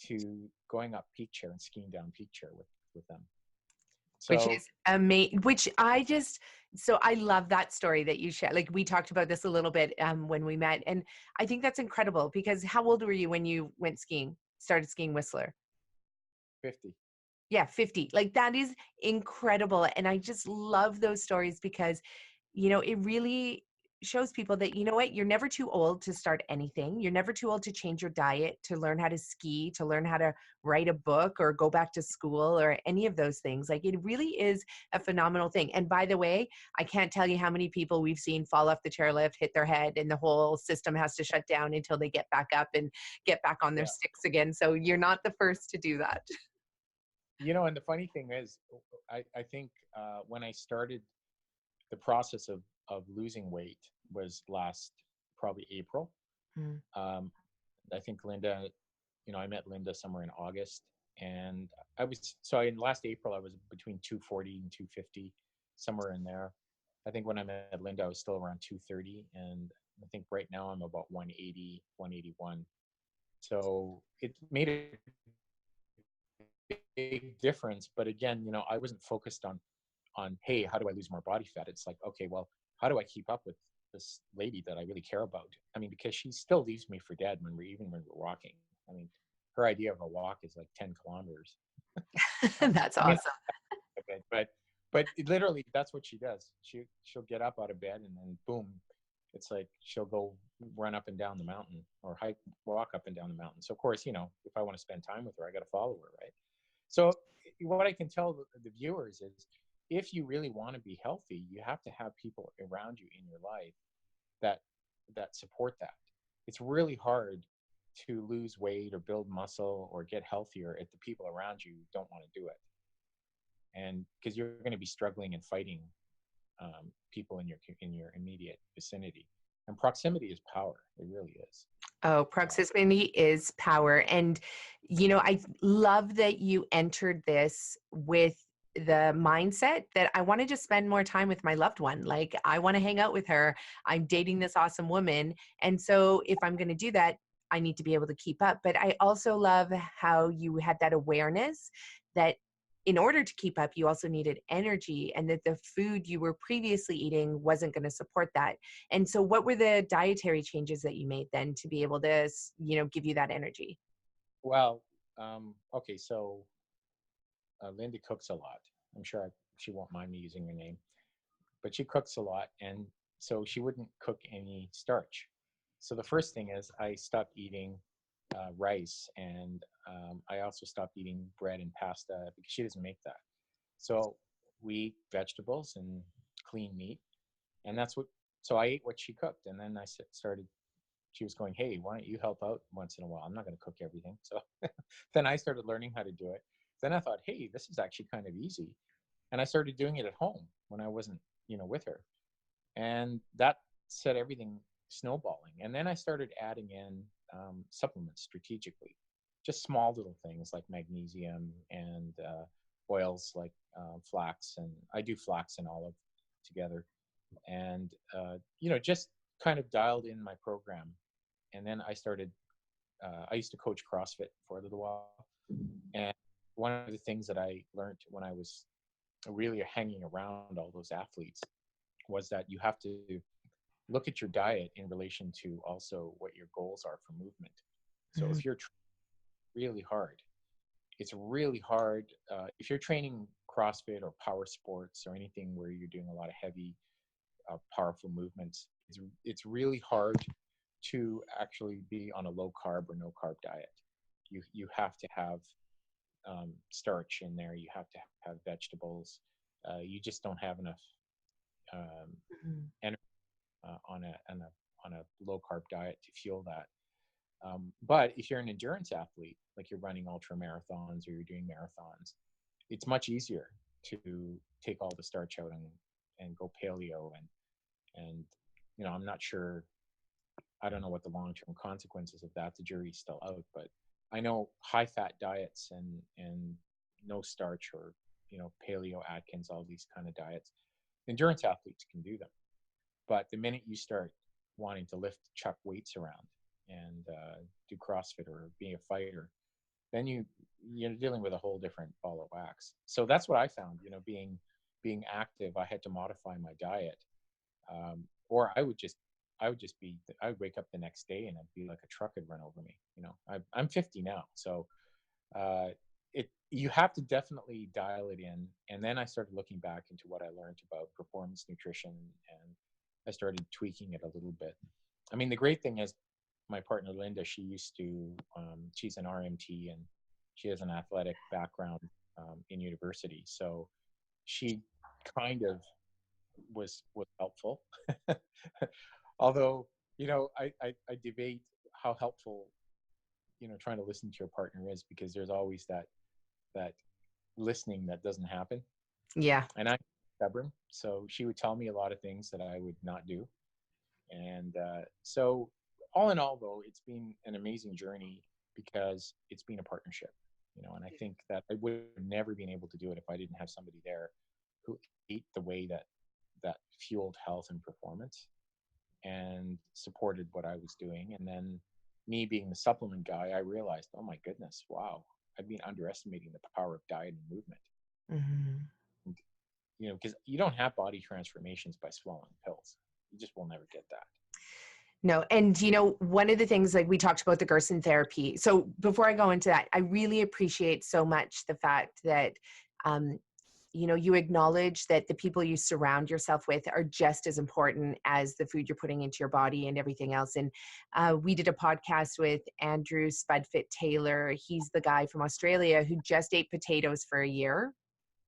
to going up Peak Chair and skiing down Peak Chair with them. Which So is amazing. Which I just, so I love that story that you shared. Like, we talked about this a little bit when we met, and I think that's incredible, because how old were you when you went skiing, started skiing Whistler? 50. Yeah, 50. Like, that is incredible. And I just love those stories because it really shows people that, what, you're never too old to start anything. You're never too old to change your diet, to learn how to ski, to learn how to write a book or go back to school or any of those things. Like, it really is a phenomenal thing. And by the way, I can't tell you how many people we've seen fall off the chairlift, hit their head, and the whole system has to shut down until they get back up and get back on their Yeah. sticks again. So you're not the first to do that. And the funny thing is, I think when I started the process of losing weight was last probably April. Mm. Um, I think Linda, I met Linda somewhere in August, and I was so in last April I was between 240 and 250, somewhere in there. I think when I met Linda I was still around 230, and I think right now I'm about 180, 181. So it made a big difference. But again, I wasn't focused on hey, how do I lose more body fat? It's like, okay, well, how do I keep up with this lady that I really care about? I mean, because she still leaves me for dead when we're walking. I mean, her idea of a walk is like 10 kilometers. That's I mean, awesome. but literally that's what she does. She'll get up out of bed and then boom, it's like she'll go run up and down the mountain or walk up and down the mountain. So of course, if I want to spend time with her, I got to follow her, right? So what I can tell the viewers is, if you really want to be healthy, you have to have people around you in your life that support that. It's really hard to lose weight or build muscle or get healthier if the people around you don't want to do it, and because you're going to be struggling and fighting people in your immediate vicinity. And proximity is power. It really is. Oh, proximity is power. And, I love that you entered this with the mindset that I want to just spend more time with my loved one. Like, I want to hang out with her. I'm dating this awesome woman. And so if I'm going to do that, I need to be able to keep up. But I also love how you had that awareness that in order to keep up, you also needed energy, and that the food you were previously eating wasn't going to support that. And so what were the dietary changes that you made then to be able to, give you that energy? Well, okay, so Linda cooks a lot. I'm sure she won't mind me using her name, but she cooks a lot, and so she wouldn't cook any starch. So the first thing is I stopped eating rice, and I also stopped eating bread and pasta because she doesn't make that. So we eat vegetables and clean meat, and that's what. So I ate what she cooked, and then I started. She was going, "Hey, why don't you help out once in a while? I'm not going to cook everything." So then I started learning how to do it. Then I thought, "Hey, this is actually kind of easy," and I started doing it at home when I wasn't, with her, and that set everything snowballing. And then I started adding in supplements strategically, just small little things like magnesium and oils like flax, and I do flax and olive together, and just kind of dialed in my program. And then I started. I used to coach CrossFit for a little while, and one of the things that I learned when I was really hanging around all those athletes was that you have to look at your diet in relation to also what your goals are for movement. So Mhm. if you're really hard, it's really hard. If you're training CrossFit or power sports or anything where you're doing a lot of heavy, powerful movements, it's really hard to actually be on a low carb or no carb diet. You have to have starch in there. You have to have vegetables. You just don't have enough Mhm. energy on a low carb diet to fuel that. But if you're an endurance athlete, like you're running ultra marathons or you're doing marathons, it's much easier to take all the starch out and go paleo, and I'm not sure. I don't know what the long term consequences of that. The jury's still out, but I know high fat diets and no starch, or paleo Atkins, all these kind of diets, endurance athletes can do them. But the minute you start wanting to chuck weights around and do CrossFit or be a fighter, then you're dealing with a whole different ball of wax. So that's what I found. Being active, I had to modify my diet, or I would wake up the next day and I'd be like a truck had run over me. I'm 50 now, so uh, you have to definitely dial it in. And then I started looking back into what I learned about performance nutrition, and I started tweaking it a little bit. I mean, the great thing is my partner Linda, she used to, she's an RMT, and she has an athletic background in university. So she kind of was helpful. Although, I debate how helpful, trying to listen to your partner is, because there's always that listening that doesn't happen. Yeah. And I'm stubborn, so she would tell me a lot of things that I would not do. And so, all in all, though, it's been an amazing journey because it's been a partnership, and I think that I would have never been able to do it if I didn't have somebody there who ate the way that fueled health and performance and supported what I was doing. And then, me being the supplement guy, I realized, oh my goodness, wow, I've been underestimating the power of diet and movement. Hmm. And, because you don't have body transformations by swallowing pills. You just will never get that. No. And, one of the things, like we talked about the Gerson therapy. So before I go into that, I really appreciate so much the fact that, um, you acknowledge that the people you surround yourself with are just as important as the food you're putting into your body and everything else. And we did a podcast with Andrew Spudfit Taylor. He's the guy from Australia who just ate potatoes for a year.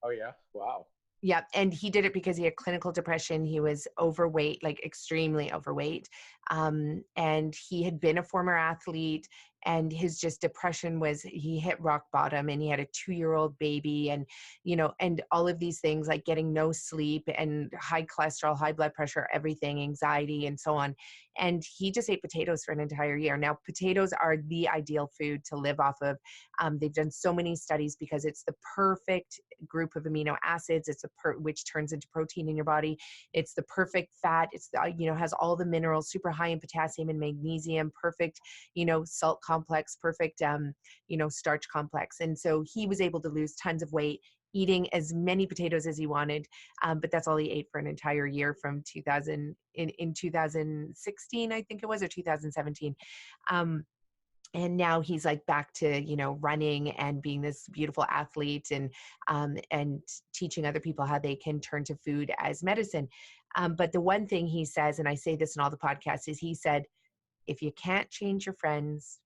Oh yeah, wow. Yeah. And he did it because he had clinical depression. He was overweight, like extremely overweight. And he had been a former athlete, and his just depression was, he hit rock bottom, and he had a 2-year-old baby, and, and all of these things, like getting no sleep and high cholesterol, high blood pressure, everything, anxiety, and so on. And he just ate potatoes for an entire year. Now, potatoes are the ideal food to live off of. They've done so many studies because it's the perfect group of amino acids. It's which turns into protein in your body. It's the perfect fat. It's the, has all the minerals, super high in potassium and magnesium, perfect, salt complex, perfect, starch complex. And so he was able to lose tons of weight eating as many potatoes as he wanted. But that's all he ate for an entire year from 2000 in 2016, I think it was, or 2017. And now he's like back to, running and being this beautiful athlete, and teaching other people how they can turn to food as medicine. But the one thing he says, and I say this in all the podcasts, is he said, if you can't change your friends,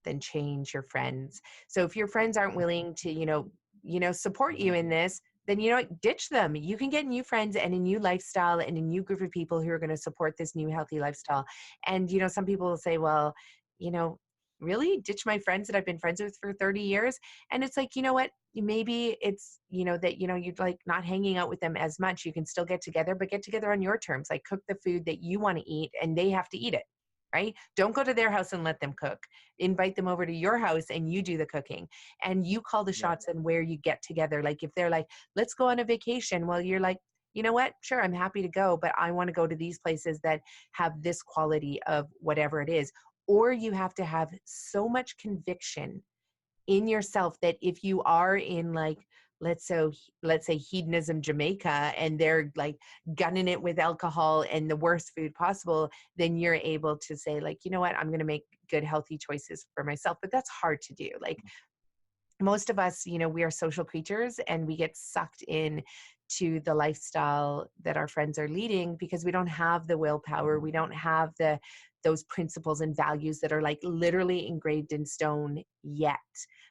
then change your friends. So if your friends aren't willing to, support you in this, then, ditch them. You can get new friends and a new lifestyle and a new group of people who are going to support this new healthy lifestyle. And, some people will say, well, you know, really ditch my friends that I've been friends with for 30 years. And it's like, you know what, maybe it's, that, you'd like not hanging out with them as much. You can still get together, but get together on your terms, like cook the food that you want to eat, and they have to eat it. Right? Don't go to their house and let them cook. Invite them over to your house and you do the cooking, and you call the Yeah. shots on where you get together. Like if they're like, let's go on a vacation. Well, you're like, you know what? Sure, I'm happy to go, but I want to go to these places that have this quality of whatever it is. Or you have to have so much conviction in yourself that if you are in, like, let's say hedonism Jamaica, and they're like gunning it with alcohol and the worst food possible, then you're able to say, like, you know what, I'm going to make good healthy choices for myself. But that's hard to do. Like, most of us, we are social creatures, and we get sucked in to the lifestyle that our friends are leading because we don't have the willpower. We don't have those principles and values that are like literally engraved in stone yet.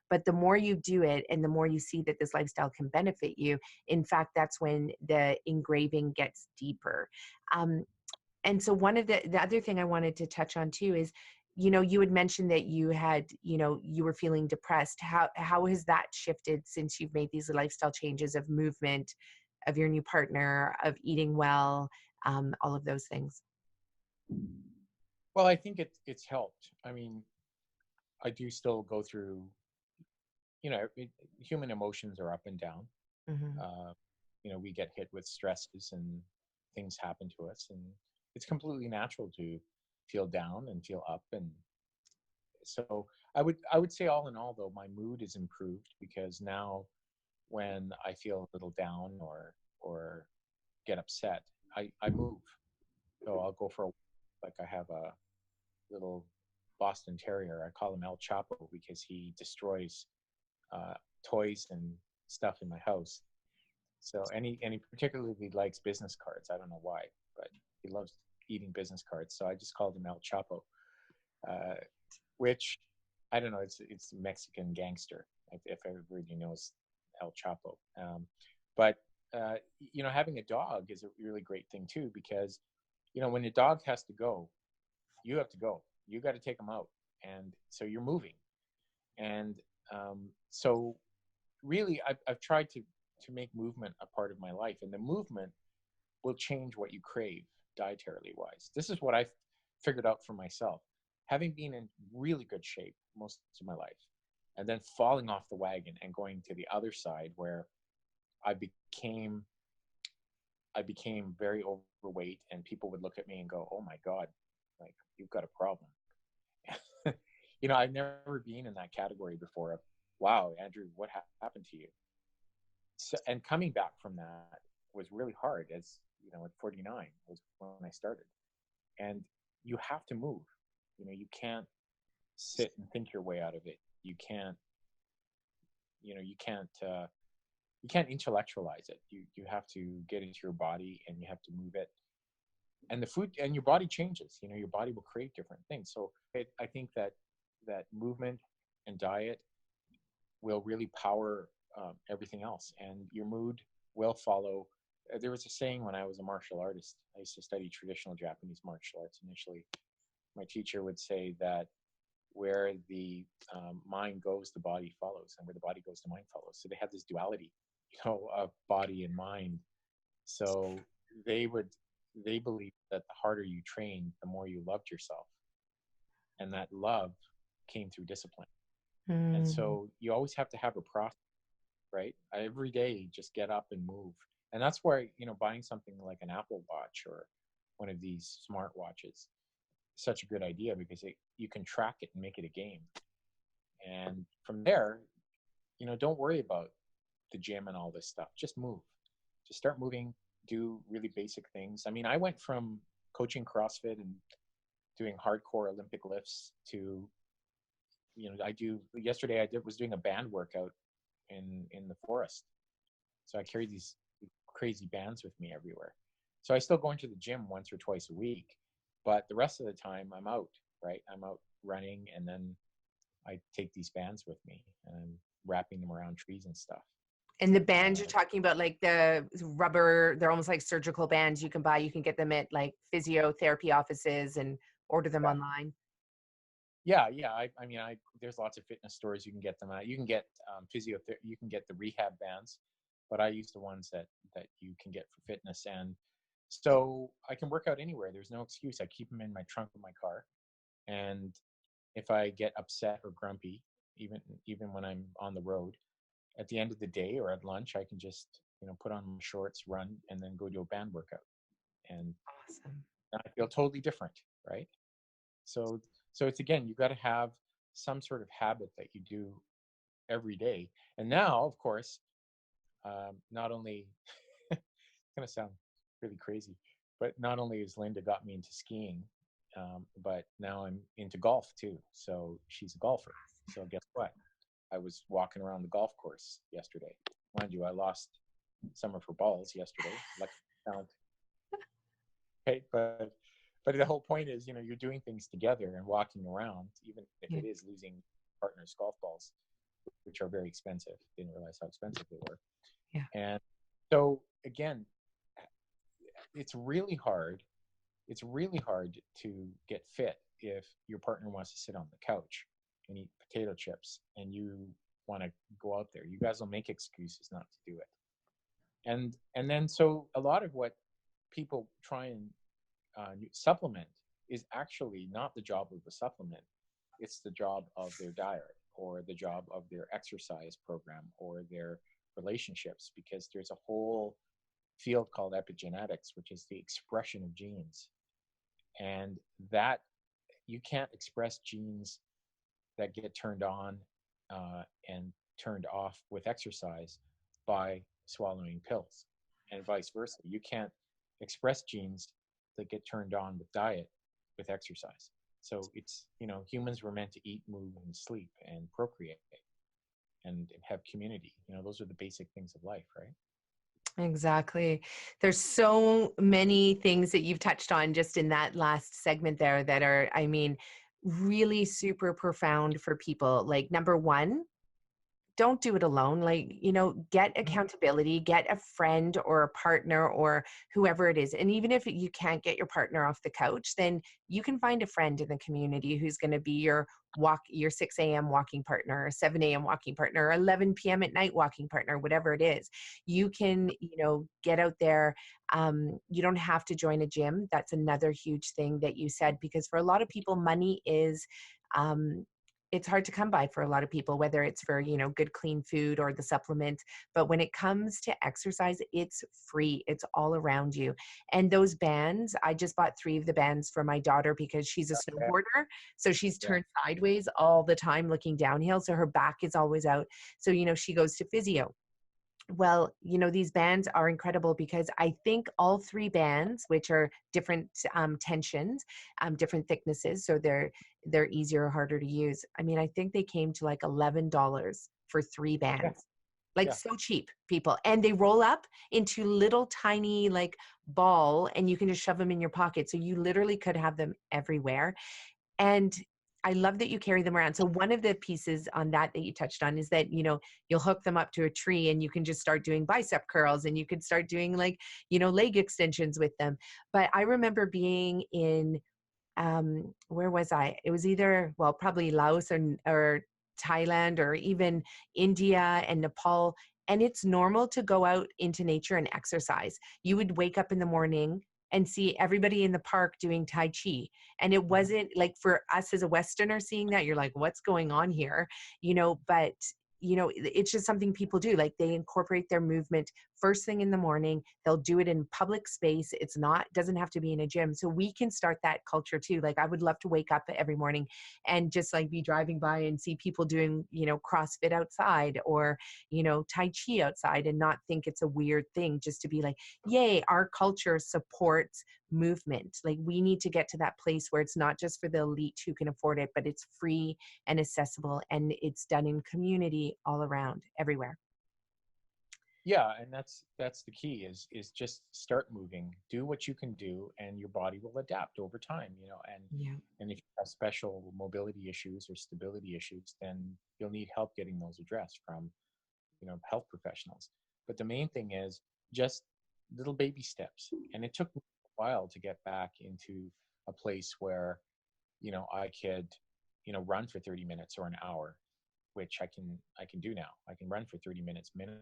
But the more you do it and the more you see that this lifestyle can benefit you, in fact, that's when the engraving gets deeper. And so one of the other thing I wanted to touch on too is, you had mentioned that you had, you were feeling depressed. How has that shifted since you've made these lifestyle changes of movement, of your new partner, of eating well, all of those things? Well, I think it's helped. I mean, I do still go through, human emotions are up and down. Mm-hmm. Uh, we get hit with stresses and things happen to us, and it's completely natural to feel down and feel up. And so I would say, all in all, though, my mood is improved because now when I feel a little down or get upset, I move. So I'll go for a, like, I have a little Boston Terrier. I call him El Chapo because he destroys toys and stuff in my house. So and he particularly likes business cards. I don't know why, but he loves eating business cards. So I just called him El Chapo, uh, which I don't know. It's Mexican gangster. If everybody knows El Chapo, but having a dog is a really great thing too, because when your dog has to go, you have to go. You got to take them out, and so you're moving. And so really, I've tried to make movement a part of my life, and the movement will change what you crave dietarily wise. This is what I've figured out for myself. Having been in really good shape most of my life, and then falling off the wagon and going to the other side where I became very overweight, and people would look at me and go, "Oh my God, like you've got a problem." I've never been in that category before. Of, wow, Andrew, what happened to you? So, and coming back from that was really hard. As at 49 was when I started, and you have to move. You can't sit and think your way out of it. You can't. You can't intellectualize it. You have to get into your body, and you have to move it. And the food and your body changes. Your body will crave different things. So I think that movement and diet will really power everything else, and your mood will follow. There was a saying when I was a martial artist. I used to study traditional Japanese martial arts initially. My teacher would say that where the mind goes, the body follows, and where the body goes, the mind follows. So they have this duality, of body and mind. So they believe that the harder you train, the more you loved yourself, and that love came through discipline. And Mm. so you always have to have a process, right? Every day, just get up and move. And that's why, buying something like an Apple Watch or one of these smart watches, such a good idea, because you can track it and make it a game. And from there, don't worry about the gym and all this stuff. Just move. Just start moving, do really basic things. I mean, I went from coaching CrossFit and doing hardcore Olympic lifts to, yesterday I was doing a band workout in the forest. So I carry these crazy bands with me everywhere. So I still go into the gym once or twice a week, but the rest of the time I'm out, right? I'm out running, and then I take these bands with me, and I'm wrapping them around trees and stuff. And the bands you're talking about, like the rubber, they're almost like surgical bands you can buy. You can get them at like physiotherapy offices and order them Yeah. online. Yeah. I mean, there's lots of fitness stores you can get them at. You can get physiotherapy. You can get the rehab bands, but I use the ones that you can get for fitness. And so I can work out anywhere. There's no excuse. I keep them in my trunk of my car, and if I get upset or grumpy, even when I'm on the road, at the end of the day or at lunch, I can just put on my shorts, run, and then go do a band workout, and Awesome. I feel totally different, right? So it's, again, you got to have some sort of habit that you do every day. And now, of course, not only it's gonna sound really crazy, but not only has Linda got me into skiing, but now I'm into golf too. So she's a golfer. So guess what? I was walking around the golf course yesterday. Mind you, I lost some of her balls yesterday. Lucky found, right? But the whole point is, you're doing things together and walking around, even if Yeah. it is losing partners' golf balls, which are very expensive. Didn't realize how expensive they were. Yeah. And so again, it's really hard. It's really hard to get fit if your partner wants to sit on the couch and eat potato chips, and you want to go out there. You guys will make excuses not to do it. And then so a lot of what people try and supplement is actually not the job of the supplement. It's the job of their diet, or the job of their exercise program, or their relationships, because there's a whole field called epigenetics, which is the expression of genes. And that you can't express genes that get turned on and turned off with exercise by swallowing pills, and vice versa. You can't express genes that get turned on with diet with exercise. So it's, humans were meant to eat, move, and sleep and procreate. and have community. Those are the basic things of life, right? Exactly. There's so many things that you've touched on just in that last segment there that are, I mean, really super profound for people. Like, number one, don't do it alone. Like, get Mm. accountability, get a friend or a partner or whoever it is. And even if you can't get your partner off the couch, then you can find a friend in the community who's going to be your 6 a.m. walking partner, or 7 a.m. walking partner, or 11 p.m. at night walking partner, whatever it is. You can, get out there. You don't have to join a gym. That's another huge thing that you said, because for a lot of people, money is, um, it's hard to come by for a lot of people, whether it's for, good clean food or the supplement. But when it comes to exercise, it's free. It's all around you. And those bands, I just bought 3 of the bands for my daughter because she's a Yeah, snowboarder. So she's yeah, turned sideways all the time looking downhill. So her back is always out. So, she goes to physio. Well, these bands are incredible because I think all 3 bands, which are different tensions, different thicknesses, so they're easier or harder to use. I mean, I think they came to like $11 for 3 yeah, bands. Like, yeah. so cheap, people. And they roll up into little tiny like ball, and you can just shove them in your pocket. So you literally could have them everywhere. And I love that you carry them around. So one of the pieces on that you touched on is that, you'll hook them up to a tree and you can just start doing bicep curls, and you could start doing like, leg extensions with them. But I remember being in, where was I? It was either, well, probably Laos or Thailand or even India and Nepal. And it's normal to go out into nature and exercise. You would wake up in the morning and see everybody in the park doing Tai Chi. And it Mhm. wasn't like, for us as a Westerner seeing that, you're like, what's going on here? But it's just something people do. Like, they incorporate their movement first thing in the morning. They'll do it in public space. It's not, doesn't have to be in a gym. So we can start that culture too. Like, I would love to wake up every morning and just like be driving by and see people doing, CrossFit outside, or, Tai Chi outside, and not think it's a weird thing, just to be like, yay, our culture supports movement. Like, we need to get to that place where it's not just for the elite who can afford it, but it's free and accessible, and it's done in community all around, everywhere. Yeah, and that's the key, is just start moving, do what you can do, and your body will adapt over time. Yeah. And if you have special mobility issues or stability issues, then you'll need help getting those addressed from, health professionals. But the main thing is just little baby steps. And it took me a while to get back into a place where, I could, run for 30 minutes or an hour, which I can do now. I can run for 30 minutes minimum,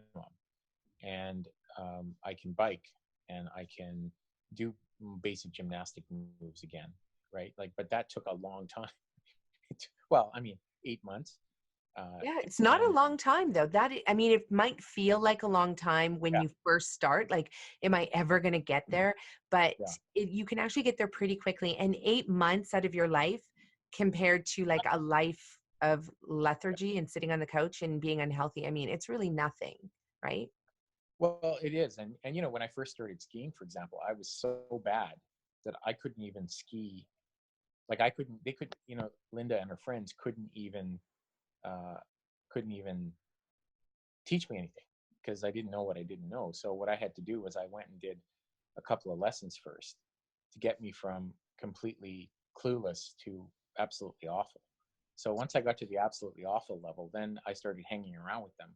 and I can bike, and I can do basic gymnastic moves again, right? Like, but that took a long time. Well, I mean, 8 months, uh, Yeah, it's not a and long time though. I mean, it might feel like a long time when yeah, you first start. Like, am I ever going to get there? But yeah. you can actually get there pretty quickly. And 8 months out of your life, compared to like a life of lethargy and sitting on the couch and being unhealthy, I mean, it's really nothing, right? Well, it is, and when I first started skiing, for example, I was so bad that I couldn't even ski. Like, I couldn't. They could, Linda and her friends uh, couldn't even teach me anything because I didn't know what I didn't know. So what I had to do was I went and did a couple of lessons first to get me from completely clueless to absolutely awful. So once I got to the absolutely awful level, then I started hanging around with them.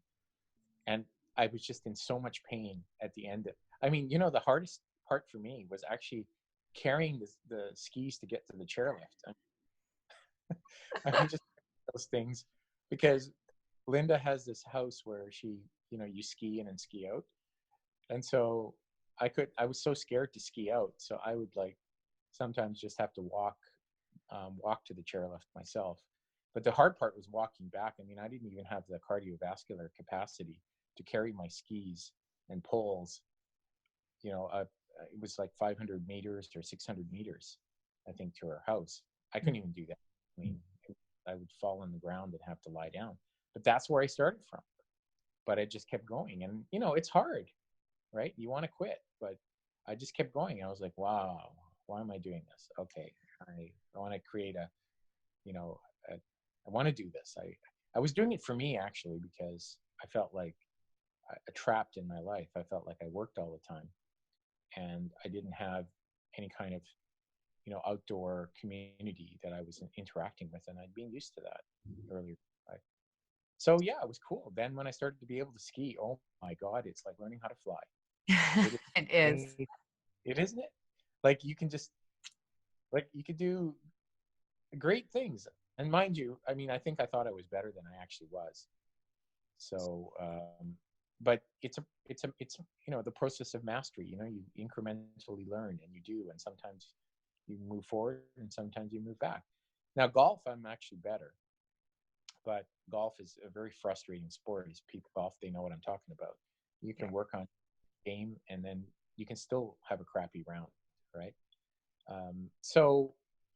And I was just in so much pain at the end. I mean, the hardest part for me was actually carrying the skis to get to the chairlift. I mean, just those things, because Linda has this house where she, you ski in and ski out. And so I was so scared to ski out. So I would, like, sometimes just have to walk to the chairlift myself. But the hard part was walking back. I mean, I didn't even have the cardiovascular capacity to carry my skis and poles. It was like 500 meters or 600 meters, I think, to our house. I couldn't even do that. I mean, I would fall on the ground and have to lie down. But that's where I started from. But I just kept going, and it's hard, right? You want to quit, but I just kept going. I was like, wow, why am I doing this? Okay, I want to create you know, I want to do this. I was doing it for me actually, because I felt like trapped in my life. I felt like I worked all the time and I didn't have any kind of, outdoor community that I was interacting with, and I'd been used to that earlier in life. So yeah, it was cool. Then when I started to be able to ski, oh my God, it's like learning how to fly. It is It is. amazing. It isn't it? Like you can just like you could do great things. And mind you, I mean, I think I thought I was better than I actually was. So, but it's the process of mastery. You incrementally learn, and you do, and sometimes you move forward, and sometimes you move back. Now, golf, I'm actually better, but golf is a very frustrating sport. As people golf, they know what I'm talking about. You can work on game, and then you can still have a crappy round, right? So,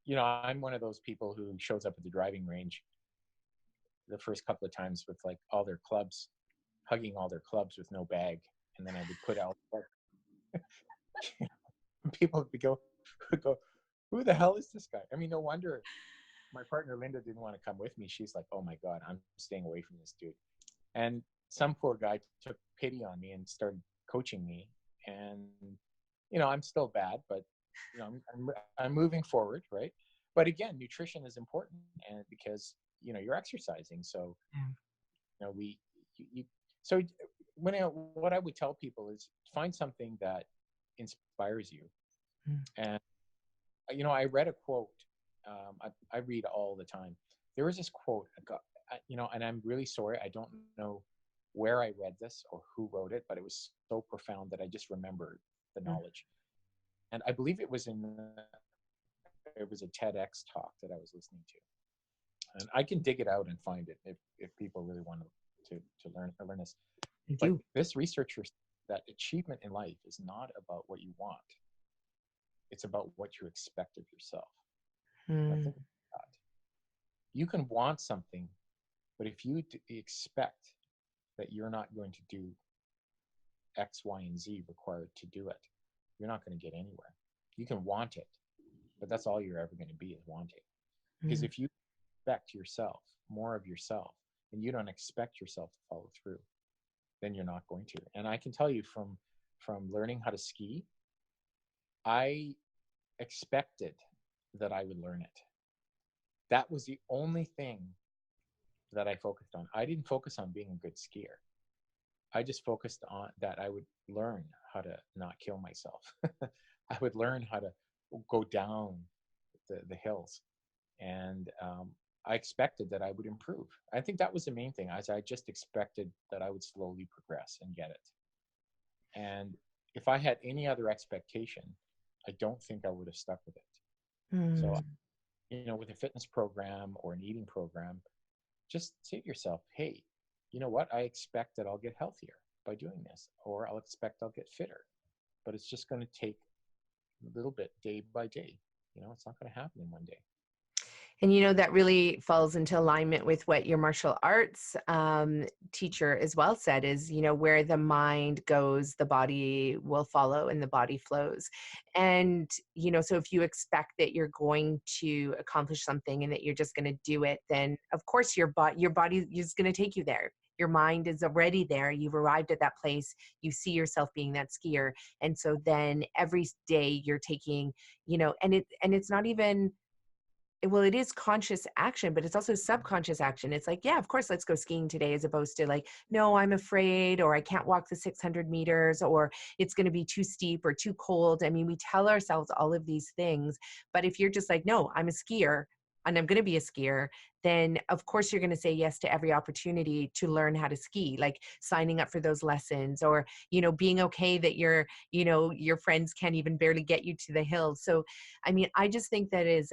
I'm one of those people who shows up at the driving range the first couple of times with like all their clubs, hugging all their clubs with no bag, and then I would put out. People would go, who the hell is this guy? I mean, no wonder my partner Linda didn't want to come with me. She's like, oh my God, I'm staying away from this dude. And some poor guy took pity on me and started coaching me. And I'm still bad, but I'm moving forward, right? But again, nutrition is important, and because you're exercising, so we you so what I would tell people is find something that inspires you. And I read a quote. I read all the time. There was this quote, and I'm really sorry, I don't know where I read this or who wrote it, but it was so profound that I just remembered the knowledge. And I believe it was a TEDx talk that I was listening to, and I can dig it out and find it if people really want to learn this. But this researcher said that achievement in life is not about what you want; it's about what you expect of yourself. Now think about that. You can want something, but if you expect that you're not going to do X, Y, and Z required to do it, you're not going to get anywhere. You can want it, but that's all you're ever going to be, is wanting. Because if you expect yourself, more of yourself, and you don't expect yourself to follow through, then you're not going to. And I can tell you from learning how to ski, I expected that I would learn it. That was the only thing that I focused on. I didn't focus on being a good skier. I just focused on that I would learn how to not kill myself. I would learn how to go down the hills. And I expected that I would improve. I think that was the main thing. I just expected that I would slowly progress and get it. And if I had any other expectation, I don't think I would have stuck with it. So, with a fitness program or an eating program, just say to yourself, hey, you know what? I expect that I'll get healthier by doing this, or I'll expect I'll get fitter. But it's just going to take a little bit day by day. It's not going to happen in one day. And, that really falls into alignment with what your martial arts teacher as well said is, where the mind goes, the body will follow and the body flows. And, so if you expect that you're going to accomplish something and that you're just going to do it, then of course your body is going to take you there. Your mind is already there. You've arrived at that place. You see yourself being that skier. And so then every day you're taking, and it's not even, well, it is conscious action, but it's also subconscious action. It's like, yeah, of course, let's go skiing today, as opposed to like, no, I'm afraid, or I can't walk the 600 meters, or it's going to be too steep or too cold. I mean, we tell ourselves all of these things, but if you're just like, no, I'm a skier and I'm going to be a skier, then of course you're going to say yes to every opportunity to learn how to ski, like signing up for those lessons, or, being okay that your friends can't even barely get you to the hills. So, I mean, I just think that is,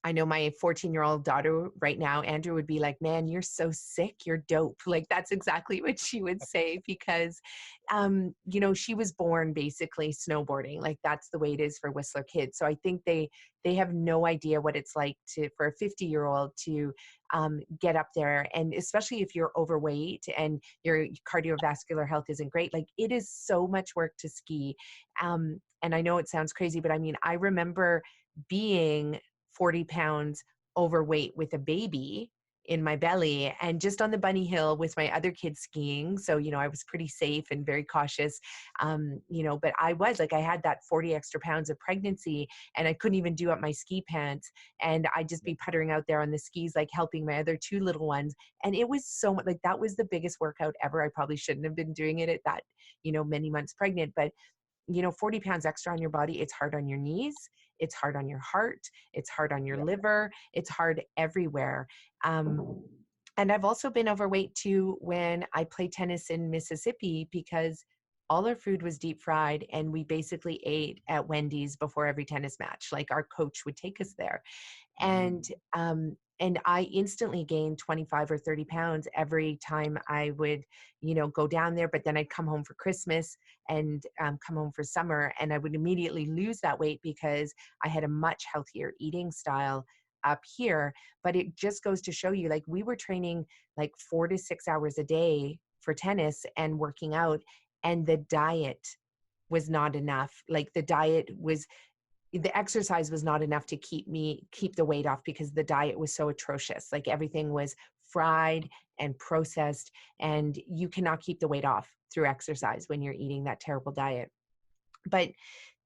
I know my 14-year-old daughter right now, Andrew, would be like, man, you're so sick. You're dope. Like, that's exactly what she would say, because, she was born basically snowboarding. Like, that's the way it is for Whistler kids. So I think they have no idea what it's like for a 50-year-old to get up there. And especially if you're overweight and your cardiovascular health isn't great, like, it is so much work to ski. And I know it sounds crazy, but I mean, I remember being 40 pounds overweight with a baby in my belly, and just on the bunny hill with my other kids skiing. So, I was pretty safe and very cautious. But I was like, I had that 40 extra pounds of pregnancy, and I couldn't even do up my ski pants. And I'd just be puttering out there on the skis, like helping my other two little ones. And it was so much, like, that was the biggest workout ever. I probably shouldn't have been doing it at that, many months pregnant, but 40 pounds extra on your body, it's hard on your knees, it's hard on your heart, it's hard on your Yeah. liver, it's hard everywhere. And I've also been overweight too when I played tennis in Mississippi, because all our food was deep fried, and we basically ate at Wendy's before every tennis match. Like, our coach would take us there. And I instantly gained 25 or 30 pounds every time I would, go down there. But then I'd come home for Christmas and come home for summer, and I would immediately lose that weight because I had a much healthier eating style up here. But it just goes to show you, like, we were training like 4 to 6 hours a day for tennis and working out, and the diet was not enough. Like, the exercise was not enough to keep the weight off, because the diet was so atrocious. Like, everything was fried and processed, and you cannot keep the weight off through exercise when you're eating that terrible diet. But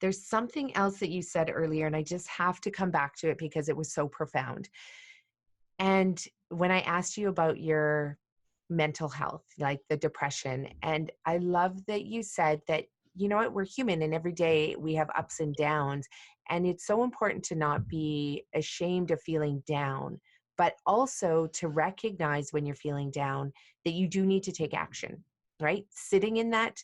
there's something else that you said earlier, and I just have to come back to it because it was so profound. And when I asked you about your mental health, like the depression, and I love that you said that, we're human, and every day we have ups and downs. And it's so important to not be ashamed of feeling down, but also to recognize when you're feeling down that you do need to take action, right? Sitting in that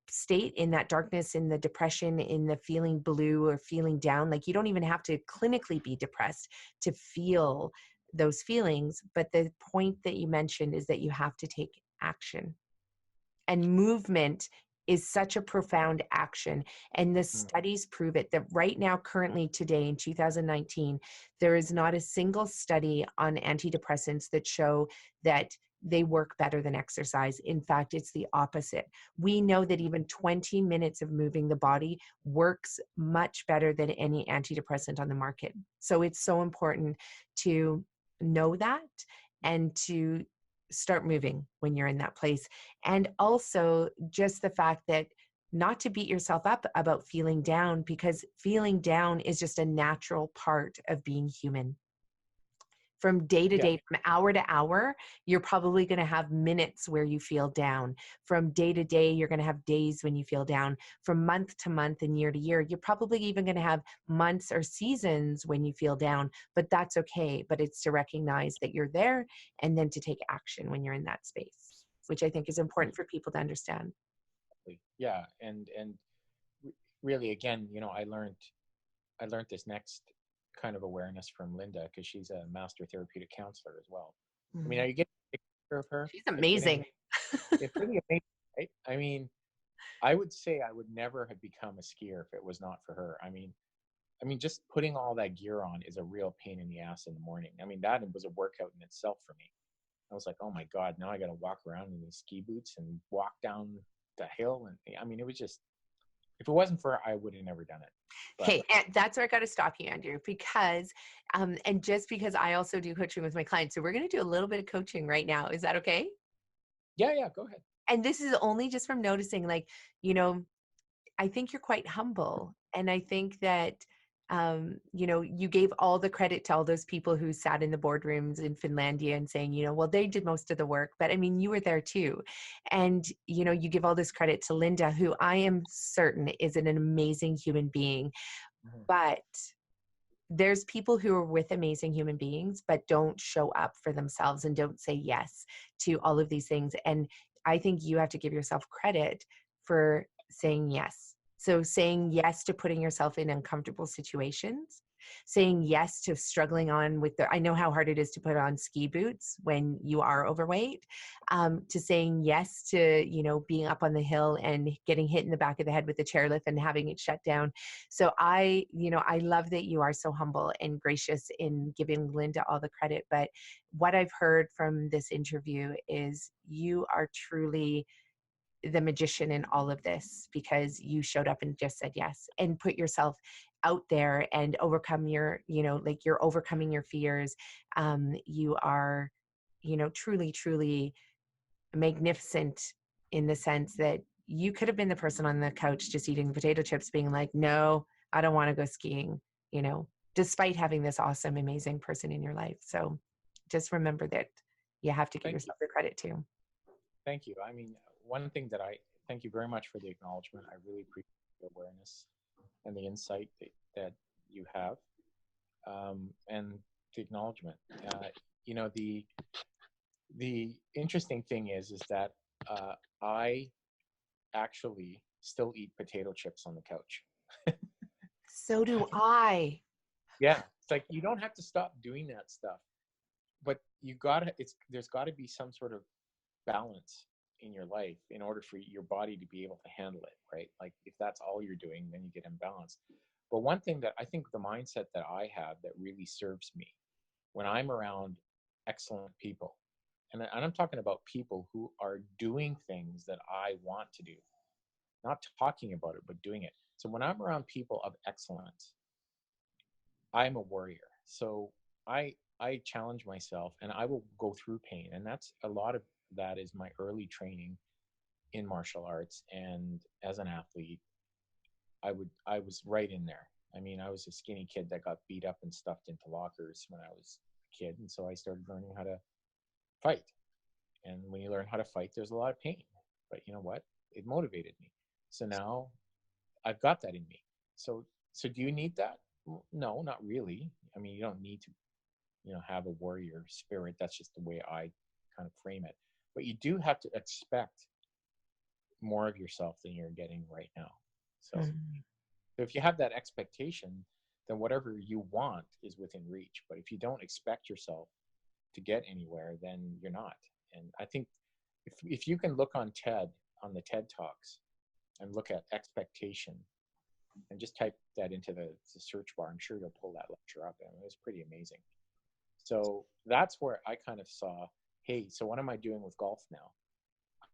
state, in that darkness, in the depression, in the feeling blue or feeling down, like, you don't even have to clinically be depressed to feel those feelings. But the point that you mentioned is that you have to take action, and movement is such a profound action. And the studies prove it, that right now, currently today in 2019, there is not a single study on antidepressants that show that they work better than exercise. In fact, it's the opposite. We know that even 20 minutes of moving the body works much better than any antidepressant on the market. So it's so important to know that, and to start moving when you're in that place. And also just the fact that not to beat yourself up about feeling down, because feeling down is just a natural part of being human. From day to Yeah. day, from hour to hour, you're probably going to have minutes where you feel down. From day to day, you're going to have days when you feel down. From month to month and year to year, you're probably even going to have months or seasons when you feel down, but that's okay. But it's to recognize that you're there, and then to take action when you're in that space, which I think is important for people to understand. Yeah. And really, again, I learned this next kind of awareness from Linda, because she's a master therapeutic counselor as well. I mean, are you getting a picture of her? She's It's really amazing. it's really amazing, right? I mean, I would say I would never have become a skier if it was not for her. I mean, just putting all that gear on is a real pain in the ass in the morning. I mean, that was a workout in itself for me. I was like, oh my God, now I got to walk around in these ski boots and walk down the hill. And I mean, it was just, if it wasn't for her, I would have never done it. But Okay, and that's where I got to stop you, Andrew, because, and just because I also do coaching with my clients. So we're going to do a little bit of coaching right now. Is that okay? yeah, go ahead. And this is only just from noticing, like, I think you're quite humble. And I think that, you gave all the credit to all those people who sat in the boardrooms in Finlandia and saying, well, they did most of the work. But I mean, you were there too. And, you give all this credit to Linda, who I am certain is an amazing human being. Mhm. But there's people who are with amazing human beings, but don't show up for themselves and don't say yes to all of these things. And I think you have to give yourself credit for saying yes. So saying yes to putting yourself in uncomfortable situations, saying yes to struggling on with I know how hard it is to put on ski boots when you are overweight, to saying yes to, being up on the hill and getting hit in the back of the head with the chairlift and having it shut down. So I love that you are so humble and gracious in giving Linda all the credit. But what I've heard from this interview is you are truly the magician in all of this, because you showed up and just said yes and put yourself out there and overcome your, like, you're overcoming your fears. You are truly, truly magnificent in the sense that you could have been the person on the couch just eating the potato chips being like, no, I don't want to go skiing, despite having this awesome, amazing person in your life. So just remember that you have to give Thank you. yourself the credit too. Thank you. I mean, one thing that thank you very much for the acknowledgement. I really appreciate the awareness and the insight that you have, and the acknowledgement. The interesting thing is that I actually still eat potato chips on the couch. So do I. Yeah, it's like you don't have to stop doing that stuff, but there's got to be some sort of balance in your life in order for your body to be able to handle it, right? Like if that's all you're doing, then you get imbalanced. But one thing that I think the mindset that I have that really serves me when I'm around excellent people, and I'm talking about people who are doing things that I want to do, not talking about it, but doing it. So when I'm around people of excellence, I'm a warrior. So I challenge myself and I will go through pain. And that's a lot of that is my early training in martial arts. And as an athlete, I was right in there. I mean, I was a skinny kid that got beat up and stuffed into lockers when I was a kid. And so I started learning how to fight. And when you learn how to fight, there's a lot of pain. But you know what? It motivated me. So now I've got that in me. So do you need that? No, not really. I mean, you don't need to, have a warrior spirit. That's just the way I kind of frame it. But you do have to expect more of yourself than you're getting right now. So, so if you have that expectation, then whatever you want is within reach. But if you don't expect yourself to get anywhere, then you're not. And I think if you can look on the TED Talks, and look at expectation, and just type that into the search bar, I'm sure you'll pull that lecture up. And it was pretty amazing. So that's where I kind of saw, hey, so what am I doing with golf now?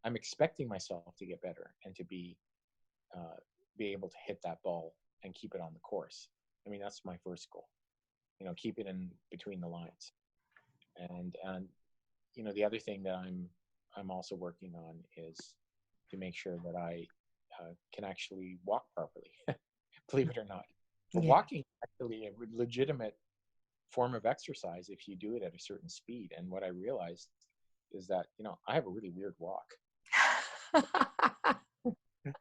I'm expecting myself to get better and to be able to hit that ball and keep it on the course. I mean, that's my first goal. Keep it in between the lines. And the other thing that I'm also working on is to make sure that I can actually walk properly, believe it or not. But walking is actually a legitimate form of exercise if you do it at a certain speed. And what I realized is that, I have a really weird walk.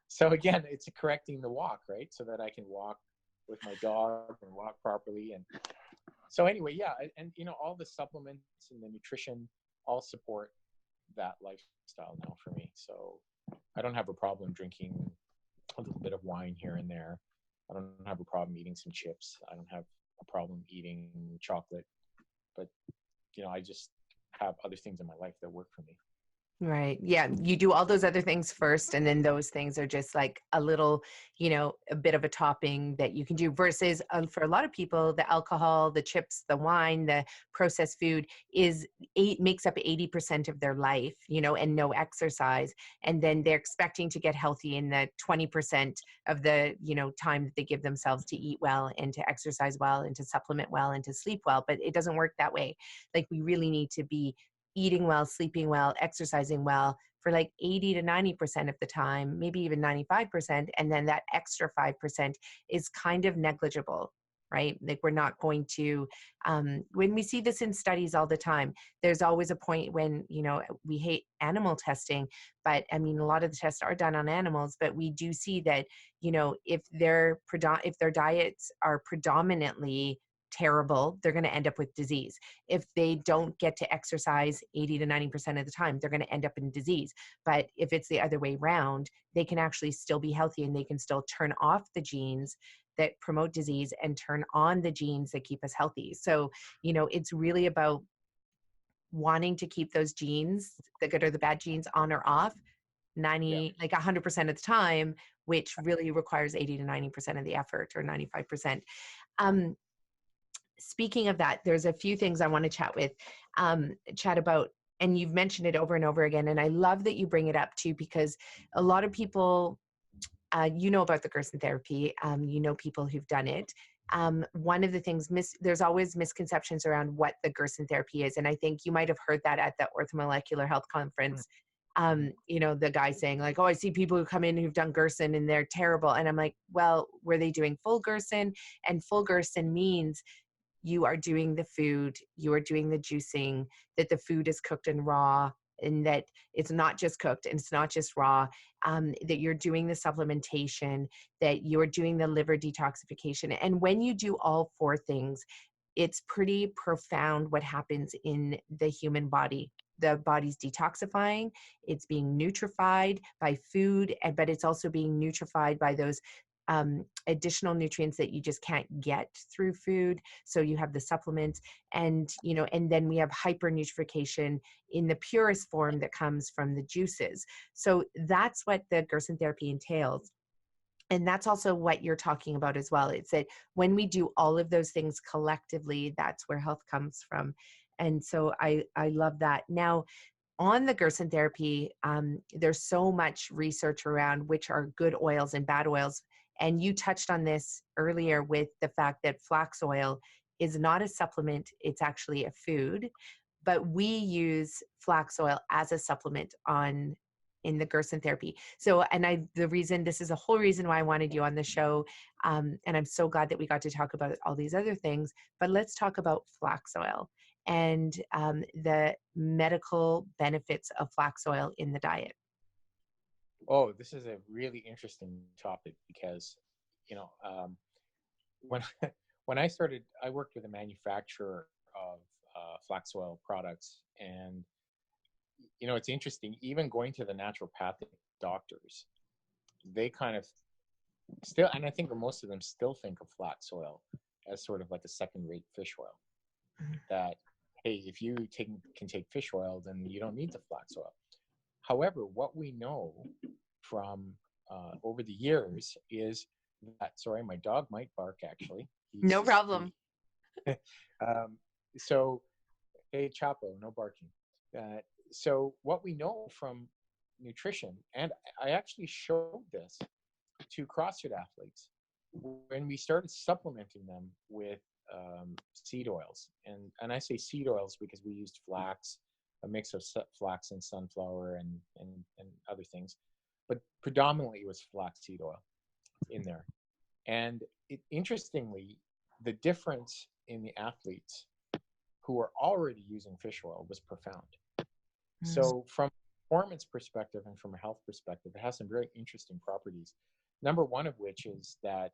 So again, it's correcting the walk, right? So that I can walk with my dog and walk properly. And so anyway, yeah. And, all the supplements and the nutrition all support that lifestyle now for me. So I don't have a problem drinking a little bit of wine here and there. I don't have a problem eating some chips. I don't have a problem eating chocolate. But, I just have other things in my life that work for me. Right. Yeah. You do all those other things first, and then those things are just like a little, a bit of a topping that you can do versus for a lot of people, the alcohol, the chips, the wine, the processed food makes up 80% of their life, and no exercise. And then they're expecting to get healthy in the 20% of the, time that they give themselves to eat well and to exercise well and to supplement well and to sleep well. But it doesn't work that way. Like we really need to be eating well, sleeping well, exercising well for like 80 to 90% of the time, maybe even 95%. And then that extra 5% is kind of negligible, right? Like we're not going to, when we see this in studies all the time, there's always a point when, we hate animal testing, but I mean, a lot of the tests are done on animals, but we do see that, if their diets are predominantly terrible, they're going to end up with disease. If they don't get to exercise 80 to 90% of the time, they're going to end up in disease. But if it's the other way around, they can actually still be healthy and they can still turn off the genes that promote disease and turn on the genes that keep us healthy. So, it's really about wanting to keep those genes, the good or the bad genes, on or off 100% of the time, which really requires 80 to 90% of the effort, or 95%. Speaking of that, there's a few things I want to chat about, and you've mentioned it over and over again. And I love that you bring it up too, because a lot of people, about the Gerson therapy, people who've done it. one of the things, there's always misconceptions around what the Gerson therapy is. And I think you might have heard that at the Orthomolecular Health Conference. You know, the guy saying like, oh, I see people who come in who've done Gerson and they're terrible. And I'm like, well, were they doing full Gerson? And full Gerson means you are doing the food, you are doing the juicing, that the food is cooked and raw, and that it's not just cooked and it's not just raw, that you're doing the supplementation, that you're doing the liver detoxification. And when you do all four things, it's pretty profound what happens in the human body. The body's detoxifying, it's being nutrified by food, but it's also being nutrified by those additional nutrients that you just can't get through food. So you have the supplements, and you know, and then we have hypernutrification in the purest form that comes from the juices. So that's what the Gerson therapy entails. And that's also what you're talking about as well. It's that when we do all of those things collectively, that's where health comes from. And so I love that. Now, on the Gerson therapy, there's so much research around which are good oils and bad oils. And you touched on this earlier with the fact that flax oil is not a supplement, it's actually a food. But we use flax oil as a supplement in the Gerson therapy. So, and this is a whole reason why I wanted you on the show. And I'm so glad that we got to talk about all these other things, but let's talk about flax oil and the medical benefits of flax oil in the diet. Oh, this is a really interesting topic because, you know, when when I started, I worked with a manufacturer of flax oil products, and you know, it's interesting. Even going to the naturopathic doctors, they kind of still, and I think most of them still think of flax oil as sort of like a second-rate fish oil. That hey, if you can take fish oil, then you don't need the flax oil. However, what we know from over the years is that, sorry, my dog might bark actually. No problem. So, hey, Chapo, no barking. So, what we know from nutrition, and I actually showed this to CrossFit athletes when we started supplementing them with seed oils, and I say seed oils because we used flax, a mix of flax and sunflower and other things, but predominantly it was flaxseed oil in there. And interestingly, the difference in the athletes who were already using fish oil was profound. So from a performance perspective and from a health perspective, it has some very interesting properties. Number one of which is that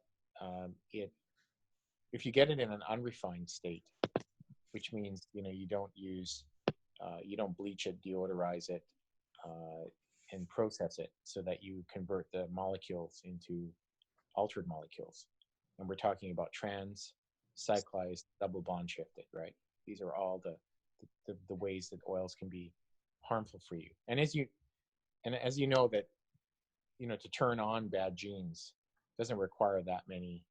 if you get it in an unrefined state, which means you don't use you don't bleach it, deodorize it, and process it so that you convert the molecules into altered molecules. And we're talking about trans, cyclized, double bond shifted, right? These are all the ways that oils can be harmful for you. And as you know that, to turn on bad genes doesn't require that many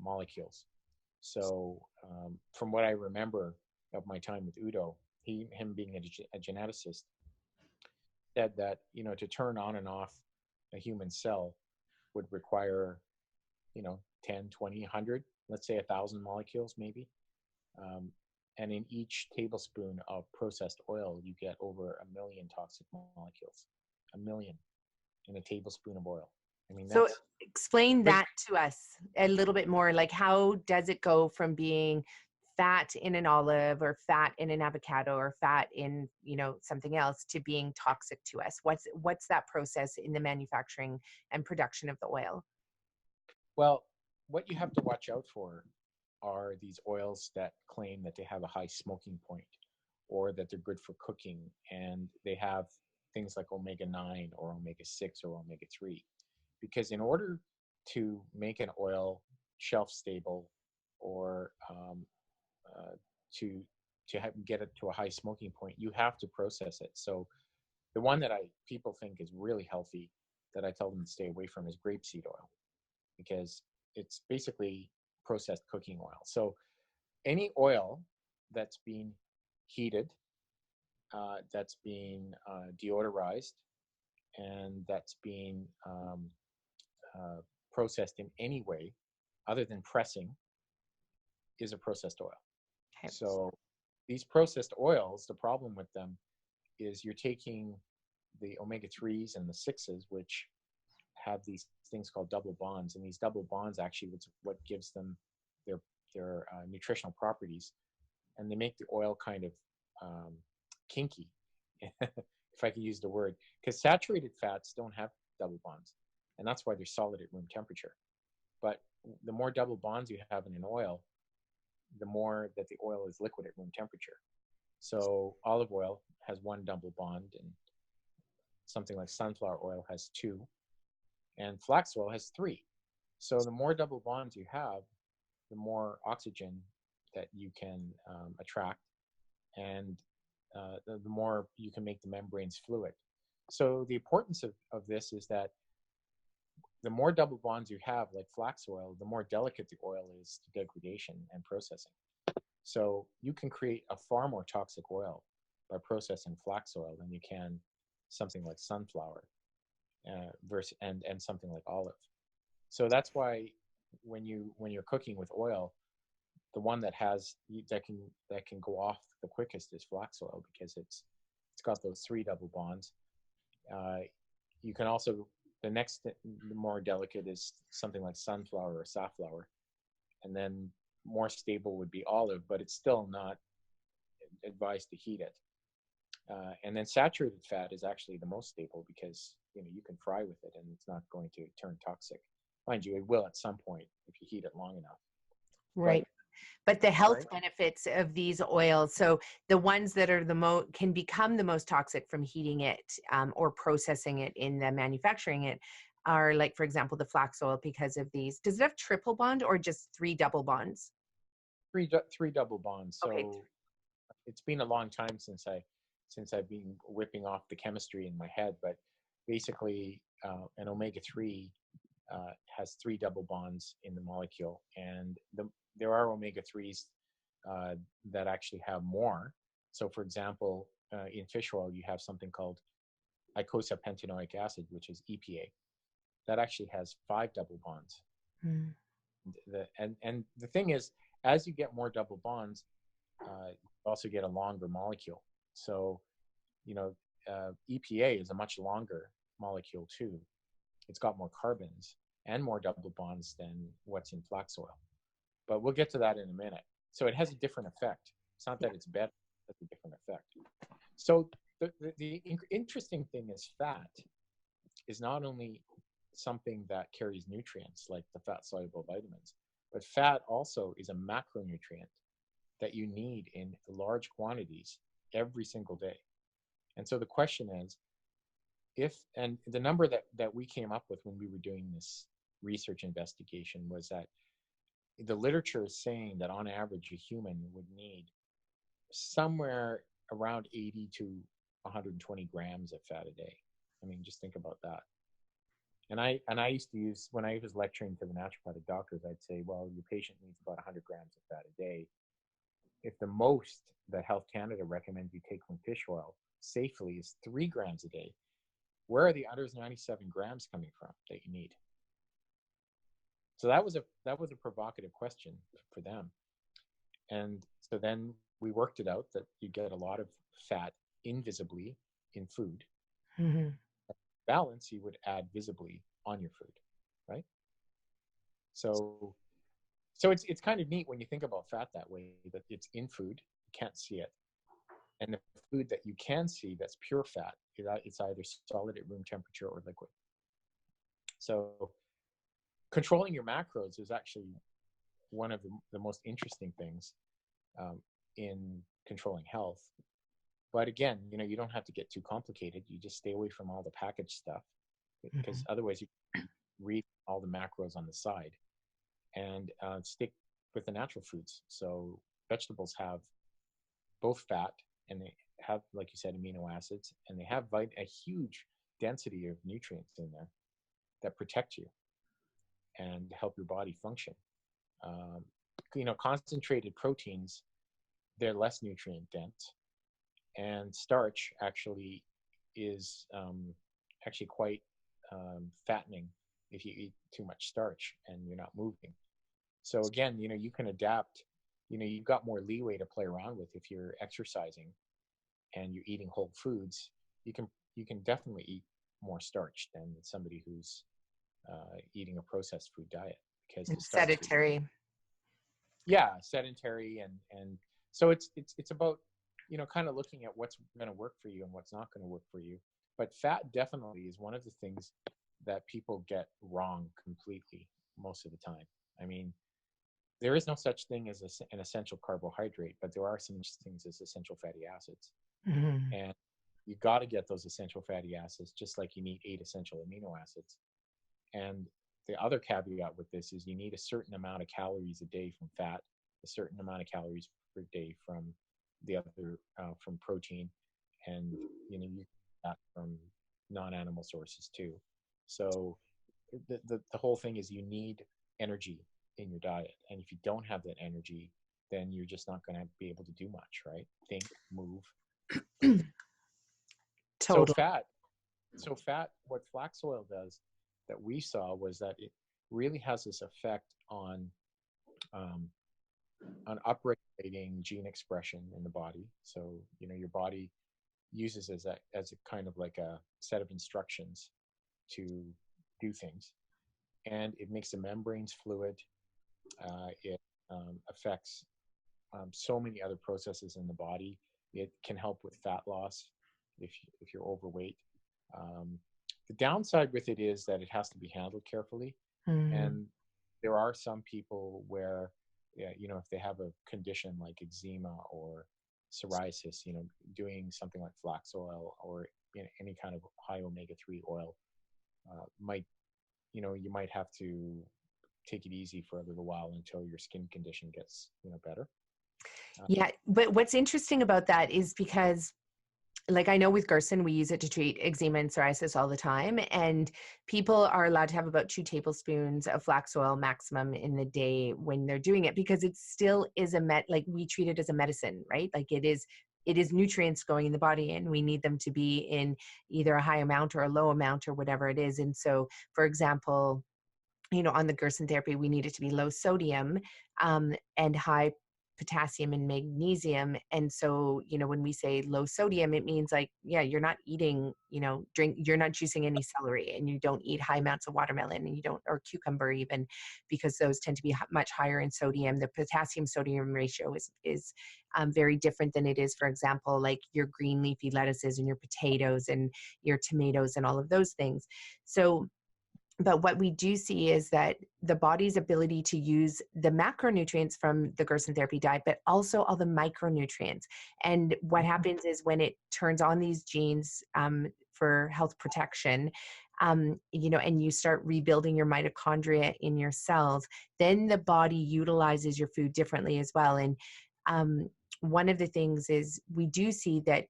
molecules. So from what I remember of my time with Udo, him being a geneticist, said that, to turn on and off a human cell would require, 10, 20, 100, let's say 1,000 molecules maybe. And in each tablespoon of processed oil, you get over 1 million toxic molecules. 1 million in a tablespoon of oil. I mean, so explain that to us a little bit more. Like, how does it go from being fat in an olive or fat in an avocado or fat in, something else to being toxic to us? What's that process in the manufacturing and production of the oil? Well, what you have to watch out for are these oils that claim that they have a high smoking point or that they're good for cooking, and they have things like omega-9 or omega-6 or omega-3. Because in order to make an oil shelf stable or to get it to a high smoking point, you have to process it. So the one that people think is really healthy that I tell them to stay away from is grapeseed oil, because it's basically processed cooking oil. So any oil that's been heated, that's been deodorized, and that's been processed in any way other than pressing, is a processed oil. Okay. So these processed oils, the problem with them is you're taking the omega-3s and the 6s, which have these things called double bonds, and these double bonds actually what gives them their nutritional properties, and they make the oil kind of kinky, if I can use the word, because saturated fats don't have double bonds, and that's why they're solid at room temperature. But the more double bonds you have in an oil, the more that the oil is liquid at room temperature. So olive oil has one double bond, and something like sunflower oil has two, and flax oil has three. So the more double bonds you have, the more oxygen that you can attract, and the more you can make the membranes fluid. So the importance of this is that the more double bonds you have, like flax oil, the more delicate the oil is to degradation and processing. So you can create a far more toxic oil by processing flax oil than you can something like sunflower and something like olive. So that's why when you're cooking with oil, the one that can go off the quickest is flax oil, because it's got those three double bonds. You can also, the next the more delicate is something like sunflower or safflower, and then more stable would be olive, but it's still not advised to heat it. And then saturated fat is actually the most stable, because you can fry with it and it's not going to turn toxic. Mind you, it will at some point if you heat it long enough. Right. But the health Right. benefits of these oils, so the ones that are the most can become the most toxic from heating it or processing it in the manufacturing it, are like, for example, the flax oil, because of these. Does it have triple bond or just three double bonds? Three double bonds. Okay. So it's been a long time since I've been whipping off the chemistry in my head, but basically an omega-3 has three double bonds in the molecule, and there are omega-3s that actually have more. So for example, in fish oil, you have something called eicosapentaenoic acid, which is EPA, that actually has five double bonds. Mm. And the thing is, as you get more double bonds, you also get a longer molecule. So, EPA is a much longer molecule too. It's got more carbons and more double bonds than what's in flax oil. But we'll get to that in a minute. So it has a different effect. It's not that it's better, it's a different effect. So the interesting thing is fat is not only something that carries nutrients like the fat soluble vitamins, but fat also is a macronutrient that you need in large quantities every single day. And so the question is, and the number that we came up with when we were doing this research investigation was that the literature is saying that on average a human would need somewhere around 80 to 120 grams of fat a day. I mean, just think about that. And I used to use, when I was lecturing to the naturopathic doctors, I'd say, well, your patient needs about 100 grams of fat a day. If the most that Health Canada recommends you take from fish oil safely is 3 grams a day, where are the other 97 grams coming from that you need? So that was a provocative question for them. And so then we worked it out that you get a lot of fat invisibly in food. Mm-hmm. Balance you would add visibly on your food, right? So it's kind of neat when you think about fat that way, that it's in food, you can't see it. And the food that you can see that's pure fat, it's either solid at room temperature or liquid. So controlling your macros is actually one of the most interesting things in controlling health. But again, you don't have to get too complicated. You just stay away from all the packaged stuff, because otherwise you read all the macros on the side, and stick with the natural foods. So vegetables have both fat, and they have, like you said, amino acids, and they have a huge density of nutrients in there that protect you and help your body function. Concentrated proteins, they're less nutrient dense, and starch actually is actually quite fattening if you eat too much starch and you're not moving. So again, you can adapt you've got more leeway to play around with. If you're exercising and you're eating whole foods, you can definitely eat more starch than somebody who's eating a processed food diet, because the It's starch is, sedentary. yeah, sedentary. And so it's about, kind of looking at what's going to work for you and what's not going to work for you. But fat definitely is one of the things that people get wrong completely most of the time. I mean, there is no such thing as an essential carbohydrate, but there are some things as essential fatty acids. Mhm. And you got to get those essential fatty acids, just like you need 8 essential amino acids. And the other caveat with this is you need a certain amount of calories a day from fat, a certain amount of calories per day from the other from protein, and you get that from non-animal sources too. So the whole thing is you need energy in your diet, and if you don't have that energy, then you're just not going to be able to do much, right? Think, move, breathe. So Total. fat, what flax oil does that we saw was that it really has this effect um, on upregulating gene expression in the body. So your body uses as a kind of like a set of instructions to do things, and it makes the membranes fluid. It affects so many other processes in the body. It can help with fat loss if you're overweight. Um, the downside with it is that it has to be handled carefully, Mm. and there are some people where, yeah, if they have a condition like eczema or psoriasis, doing something like flax oil or any kind of high omega-3 oil might, you might have to take it easy for a little while until your skin condition gets better. uh, Yeah, but what's interesting about that is because, like, I know with Gerson, we use it to treat eczema and psoriasis all the time. And people are allowed to have about 2 tablespoons of flax oil maximum in the day when they're doing it, because it still is like we treat it as a medicine, right? Like it is nutrients going in the body, and we need them to be in either a high amount or a low amount or whatever it is. And so, for example, on the Gerson therapy, we need it to be low sodium and high potassium and magnesium. And so, when we say low sodium, it means like, yeah, you're not eating, you're not juicing any celery, and you don't eat high amounts of watermelon, and you don't, or cucumber even, because those tend to be much higher in sodium. The potassium sodium ratio is very different than it is, for example, like your green leafy lettuces and your potatoes and your tomatoes and all of those things. So, but what we do see is that the body's ability to use the macronutrients from the Gerson therapy diet, but also all the micronutrients. And what happens is when it turns on these genes for health protection, and you start rebuilding your mitochondria in your cells, then the body utilizes your food differently as well. And one of the things is we do see that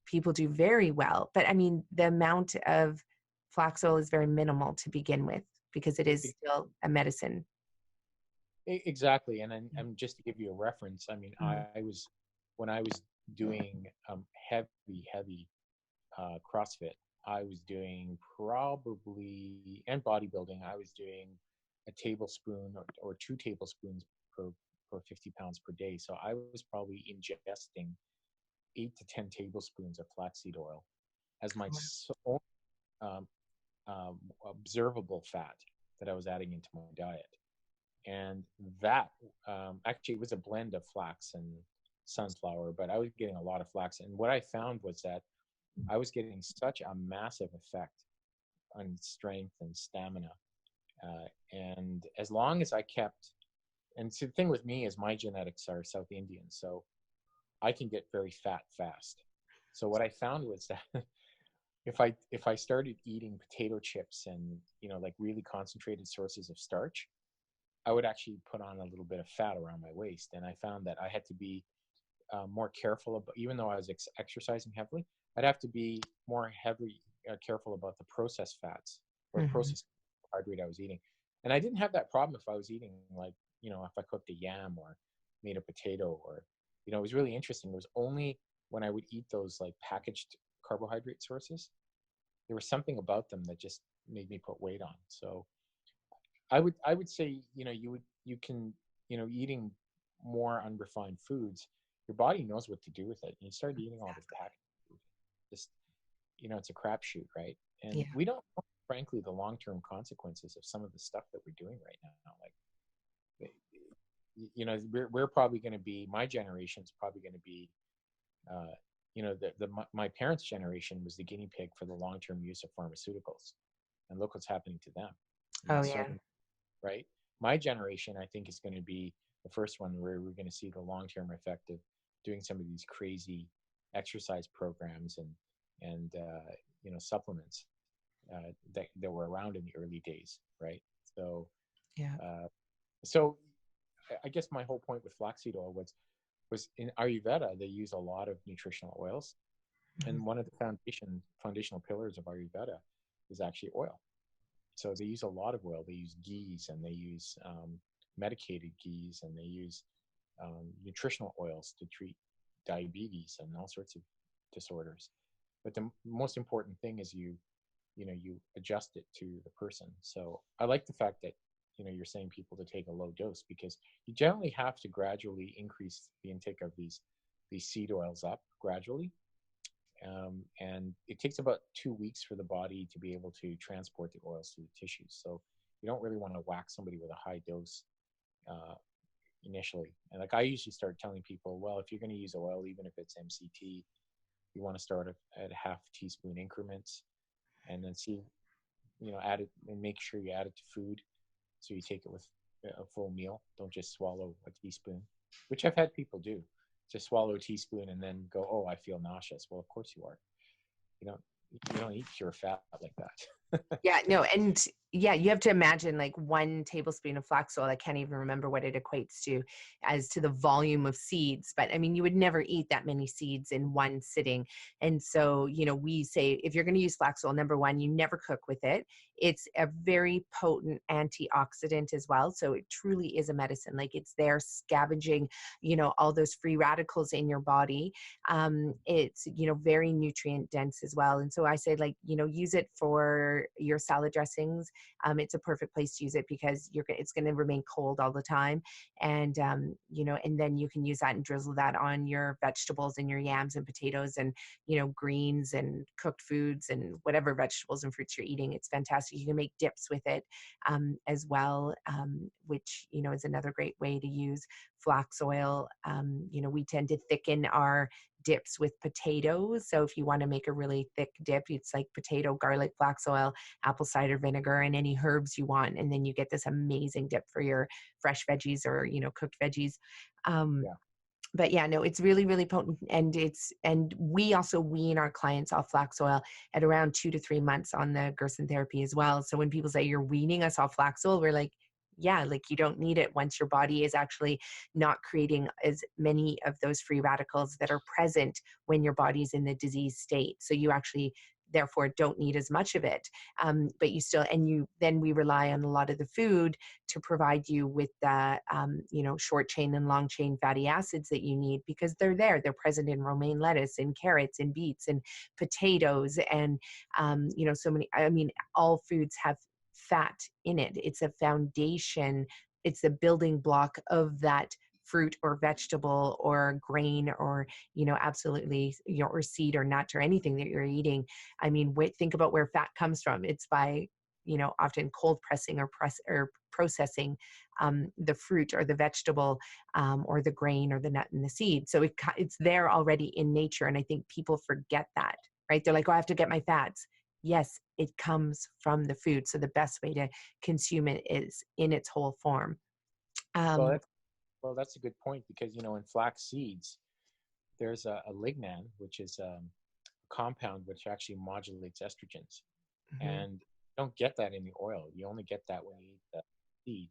people do very well, but I mean, the amount of flax oil is very minimal to begin with, because it is still a medicine. Exactly. And I'm just to give you a reference. I mean, Mm. I was when I was doing heavy CrossFit, I was doing probably, and bodybuilding, I was doing a tablespoon or 2 tablespoons per 50 pounds per day. So I was probably ingesting 8 to 10 tablespoons of flaxseed oil as my um, observable fat that I was adding into my diet. And that actually, it was a blend of flax and sunflower, but I was getting a lot of flax. And what I found was that I was getting such a massive effect on strength and stamina. And as long as I kept, and so the thing with me is my genetics are South Indian, so I can get very fat fast. So what I found was that if I started eating potato chips and like really concentrated sources of starch, I would actually put on a little bit of fat around my waist. And I found that I had to be more careful about, even though I was exercising heavily, I'd have to be more heavily careful about the processed fats or the Mhm. processed carbohydrate I was eating. And I didn't have that problem if I was eating, like, if I cooked a yam or made a potato, or, it was really interesting. It was only when I would eat those like packaged carbohydrate sources, there was something about them that just made me put weight on. So I would say, you can, eating more unrefined foods, your body knows what to do with it. And you start eating all this Exactly. packaged food. Just, it's a crapshoot, right? And Yeah. we don't know, frankly, the long-term consequences of some of the stuff that we're doing right now. Like, we're probably going to be, my generation's probably going to be, uh, my parents' generation was the guinea pig for the long-term use of pharmaceuticals, and look what's happening to them. And Oh that's yeah. starting, right? My generation, I think, is going to be the first one where we're going to see the long-term effect of doing some of these crazy exercise programs and supplements that were around in the early days, right? So, Yeah. uh, so I guess my whole point with flaxseed oil was in Ayurveda they use a lot of nutritional oils, Mhm. and one of the foundational pillars of Ayurveda is actually oil. So they use a lot of oil. They use ghees, and they use medicated ghees, and they use nutritional oils to treat diabetes and all sorts of disorders. But the most important thing is you adjust it to the person. So I like the fact that you're saying people to take a low dose, because you generally have to gradually increase the intake of these seed oils up gradually, and it takes about 2 weeks for the body to be able to transport the oils to the tissues. So you don't really want to whack somebody with a high dose uh, initially. And like I usually start telling people, well, if you're going to use oil, even if it's MCT, you want to start at half teaspoon increments, and then see, add it and make sure you add it to food. So you take it with a full meal. Don't just swallow a teaspoon, which I've had people do. Just swallow a teaspoon and then go, oh, I feel nauseous. Well, of course you are. You don't you don't eat pure fat like that. Yeah, no, and yeah, you have to imagine like 1 tablespoon of flax oil. I can't even remember what it equates to as to the volume of seeds, but I mean, you would never eat that many seeds in one sitting. And so, we say if you're going to use flax oil, number one, you never cook with it. It's a very potent antioxidant as well. So it truly is a medicine. Like it's there scavenging, all those free radicals in your body. It's very nutrient dense as well, and so I say like use it for your salad dressings. It's a perfect place to use it because it's going to remain cold all the time, and and then you can use that and drizzle that on your vegetables and your yams and potatoes and greens and cooked foods and whatever vegetables and fruits you're eating. It's fantastic. You can make dips with it as well, which is another great way to use flax oil. We tend to thicken our dips with potatoes. So if you want to make a really thick dip, it's like potato, garlic, flax oil, apple cider vinegar, and any herbs you want. And then you get this amazing dip for your fresh veggies or, cooked veggies. Um, Yeah. but yeah, no, it's really, really potent. And we also wean our clients off flax oil at around 2 to 3 months on the Gerson therapy as well. So when people say you're weaning us off flax oil, we're like, yeah, like you don't need it once your body is actually not creating as many of those free radicals that are present when your body's in the disease state. So you actually therefore don't need as much of it. But you still, and you, then we rely on a lot of the food to provide you with the, short chain and long chain fatty acids that you need because they're there. They're present in romaine lettuce, in carrots, in beets, and potatoes, and, so many, I mean, all foods have fat in it. It's a foundation. It's the building block of that fruit or vegetable or grain or absolutely or seed or nut or anything that you're eating. I mean, think about where fat comes from. It's by often cold pressing or processing the fruit or the vegetable or the grain or the nut and the seed. So it's there already in nature, and I think people forget that. Right? They're like, oh, I have to get my fats. Yes, it comes from the food. So the best way to consume it is in its whole form. Well, Um, that's a good point, because in flax seeds there's a lignan, which is a compound which actually modulates estrogens, mhm. and you don't get that in the oil. You only get that when you eat the seed.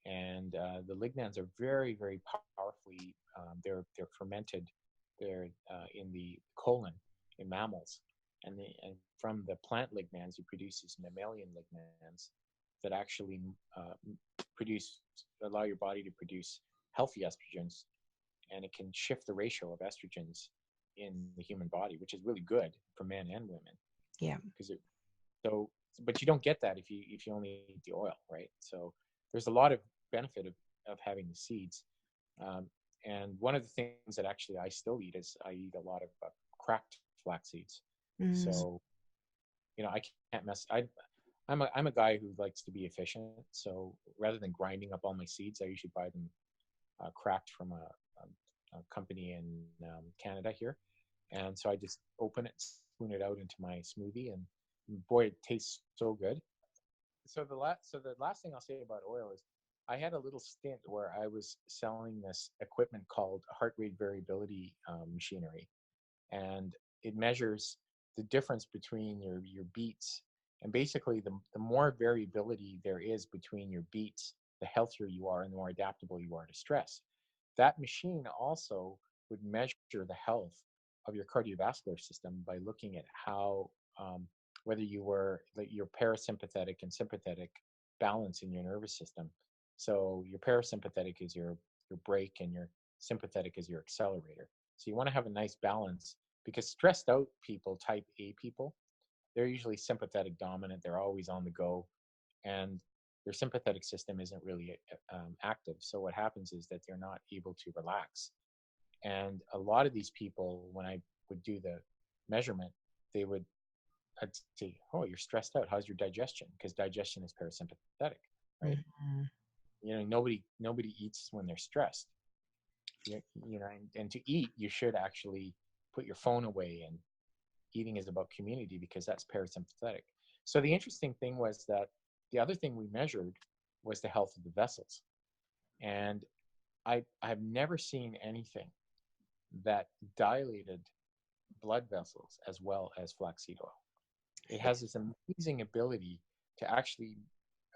And the lignans are very, very powerfully. They're fermented. They're in the colon in mammals, and from the plant lignans you produce these mammalian lignans that actually produce allow your body to produce healthy estrogens, and it can shift the ratio of estrogens in the human body, which is really good for men and women. Yeah. Because so, but you don't get that if you only eat the oil, right? So there's a lot of benefit of having the seeds. Um, and one of the things that actually I still eat is I eat a lot of cracked flax seeds. Mm, So, I can't mess. I'm a guy who likes to be efficient. So rather than grinding up all my seeds, I usually buy them cracked from a company in Canada here. And so I just open it, spoon it out into my smoothie, and boy, it tastes so good. So the last thing I'll say about oil is I had a little stint where I was selling this equipment called heart rate variability machinery, and it measures the difference between your beats. And basically, the more variability there is between your beats, the healthier you are and the more adaptable you are to stress. That machine also would measure the health of your cardiovascular system by looking at how whether you were like your parasympathetic and sympathetic balance in your nervous system. So your parasympathetic is your brake, and your sympathetic is your accelerator. So you want to have a nice balance, because stressed out people, type A people, they're usually sympathetic dominant. They're always on the go, and their sympathetic system isn't really active. So what happens is that they're not able to relax. And a lot of these people, when I would do the measurement, they would I'd say, "Oh, you're stressed out. How's your digestion?" Because digestion is parasympathetic, right? mhm. Nobody eats when they're stressed. And to eat, you should actually put your phone away, and eating is about community because that's parasympathetic. So the interesting thing was that the other thing we measured was the health of the vessels. And I've never seen anything that dilated blood vessels as well as flaxseed oil. It has this amazing ability to actually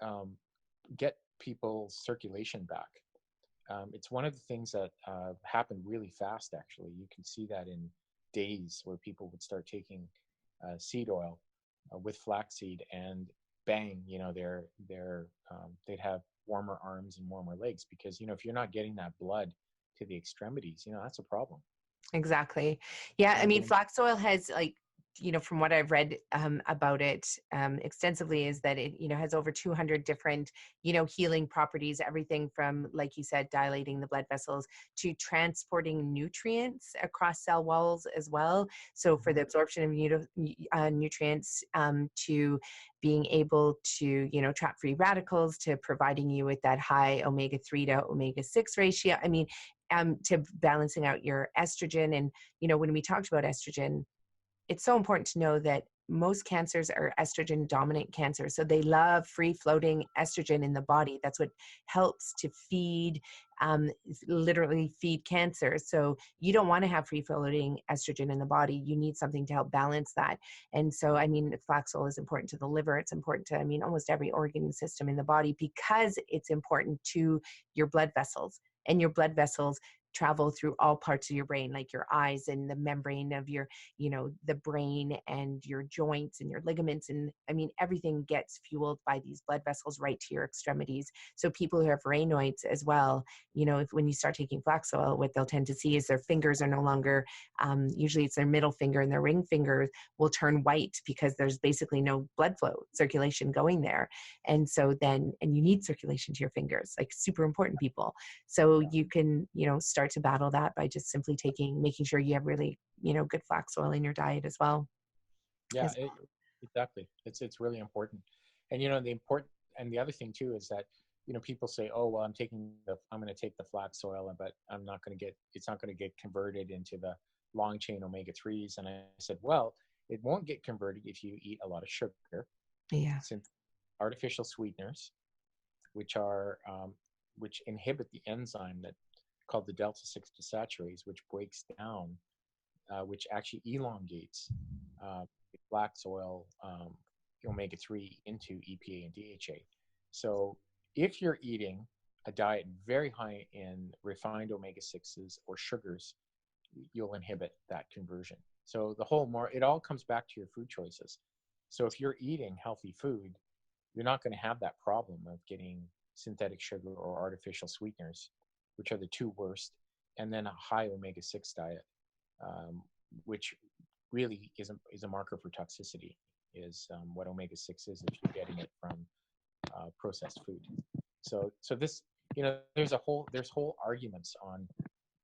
um, get people's circulation back. It's one of the things that happened really fast, actually. You can see that in days where people would start taking seed oil with flaxseed, and bang, they'd have warmer arms and warmer legs, because if you're not getting that blood to the extremities, that's a problem. Exactly. Yeah. I And mean, then, flax oil has like, from what I've read about it extensively, is that it, has over 200 different, healing properties, everything from, like you said, dilating the blood vessels to transporting nutrients across cell walls as well. So for the absorption of nutrients, to being able to, trap free radicals, to providing you with that high omega-3 to omega-6 ratio. I mean, to balancing out your estrogen. And, when we talked about estrogen, it's so important to know that most cancers are estrogen dominant cancers. So they love free floating estrogen in the body. That's what helps to feed, literally feed cancer. So you don't want to have free floating estrogen in the body. You need something to help balance that. And so, I mean, flax oil is important to the liver. It's important to, almost every organ system in the body, because it's important to your blood vessels. And your blood vessels travel through all parts of your brain, like your eyes and the membrane of your, the brain and your joints and your ligaments. And I mean, everything gets fueled by these blood vessels right to your extremities. So people who have Raynaud's as well, if when you start taking flax oil, what they'll tend to see is their fingers are no longer, usually it's their middle finger, and their ring finger will turn white because there's basically no blood flow circulation going there. And so then, and you need circulation to your fingers, like super important, people. So you can, start to battle that by just simply making sure you have really, good flax oil in your diet as well. yeah, exactly. It's really important. And the other thing too is that people say, "Oh, well, I'm going to take the flax oil, but it's not going to get converted into the long chain omega 3s." And I said, "Well, it won't get converted if you eat a lot of sugar, Yeah. since artificial sweeteners, which are which inhibit the enzyme that called the delta 6 desaturase, which breaks down, which actually elongates uh, flax oil omega 3 into EPA and DHA. So if you're eating a diet very high in refined omega 6s or sugars, you'll inhibit that conversion. So it all comes back to your food choices. So if you're eating healthy food, you're not going to have that problem of getting synthetic sugar or artificial sweeteners, which are the two worst, and then a high omega 6 diet, which really is a marker for toxicity, is what omega 6 is if you're getting it from processed food. So this there's whole arguments on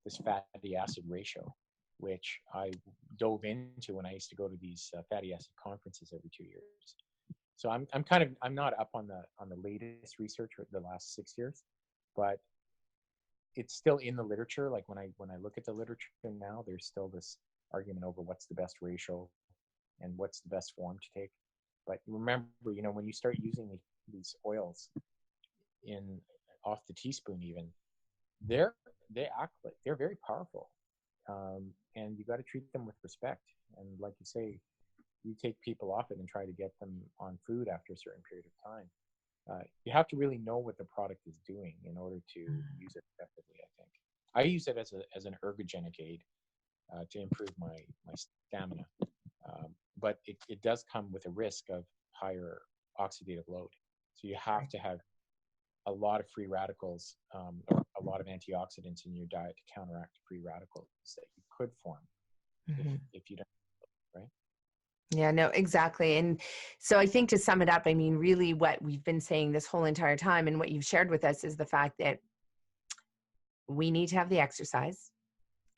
this fatty acid ratio, which I dove into when I used to go to these fatty acid conferences every 2 years. So I'm not up on the latest research for the last 6 years, but it's still in the literature. Like when I look at the literature now, there's still this argument over what's the best ratio and what's the best form to take. But remember, when you start using these oils in off the teaspoon, even they're they're very powerful, and you got to treat them with respect. And like you say, you take people off it and try to get them on food after a certain period of time. You have to really know what the product is doing in order to use it effectively. I think I use it as an ergogenic aid to improve my stamina, but it does come with a risk of higher oxidative load. So you have to have a lot of free radicals, or a lot of antioxidants in your diet to counteract free radicals that you could form if you don't, right? Yeah, no, exactly. And so I think to sum it up, I mean, really what we've been saying this whole entire time and what you've shared with us is the fact that we need to have the exercise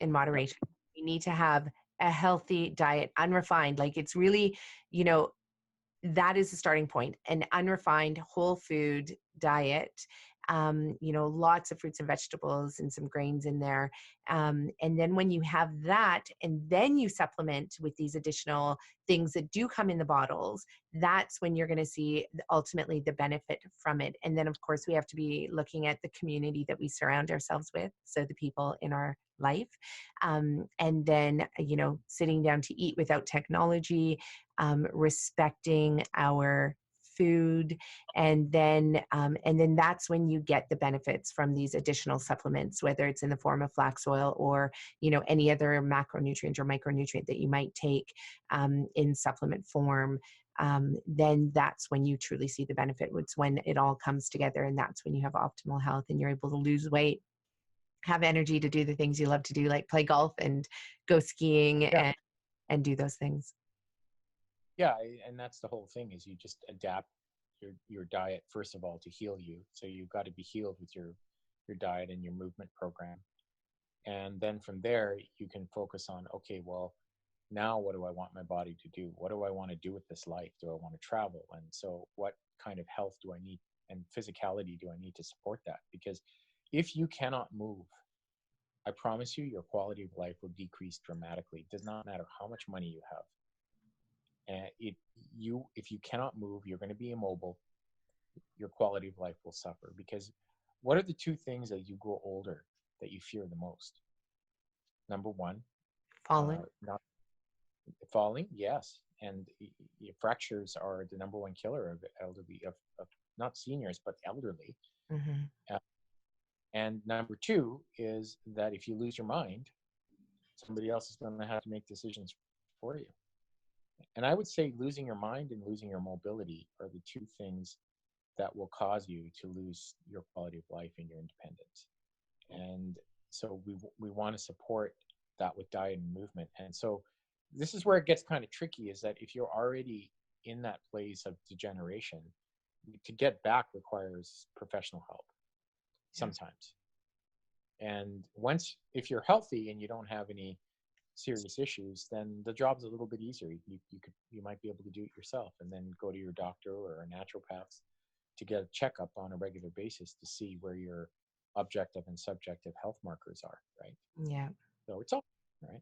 in Yep. moderation. We need to have a healthy diet, unrefined. Like it's really, you know, that is the starting point, an unrefined whole food diet. Lots of fruits and vegetables and some grains in there. And then when you have that, and then you supplement with these additional things that do come in the bottles, that's when you're going to see ultimately the benefit from it. And then, of course, we have to be looking at the community that we surround ourselves with. So the people in our life. And then, sitting down to eat without technology, respecting our food, and then that's when you get the benefits from these additional supplements, whether it's in the form of flax oil or any other macronutrient or micronutrient that you might take in supplement form. Then that's when you truly see the benefit. It's when it all comes together, and that's when you have optimal health and you're able to lose weight, have energy to do the things you love to do, like play golf and go skiing Yeah. and do those things. Yeah, and that's the whole thing, is you just adapt your diet first of all to heal you. So you've got to be healed with your diet and your movement program. And then from there you can focus on, okay, well, now what do I want my body to do? What do I want to do with this life? Do I want to travel? And so what kind of health do I need and physicality do I need to support that? Because if you cannot move, I promise you, your quality of life will decrease dramatically. It does not matter how much money you have. And if you cannot move, you're going to be immobile. Your quality of life will suffer, because what are the two things as you grow older that you fear the most? Number one, Falling. not falling, yes, and fractures are the number one killer of elderly, of not seniors but elderly. Mm-hmm. And number two is that if you lose your mind, somebody else is going to have to make decisions for you. And I would say losing your mind and losing your mobility are the two things that will cause you to lose your quality of life and your independence. And so we want to support that with diet and movement. And so this is where it gets kind of tricky, is that if you're already in that place of degeneration, to get back requires professional help sometimes. And if you're healthy and you don't have any serious issues, then the job's a little bit easier. You might be able to do it yourself, and then go to your doctor or a naturopath to get a checkup on a regular basis to see where your objective and subjective health markers are, right? Yeah. So it's all right.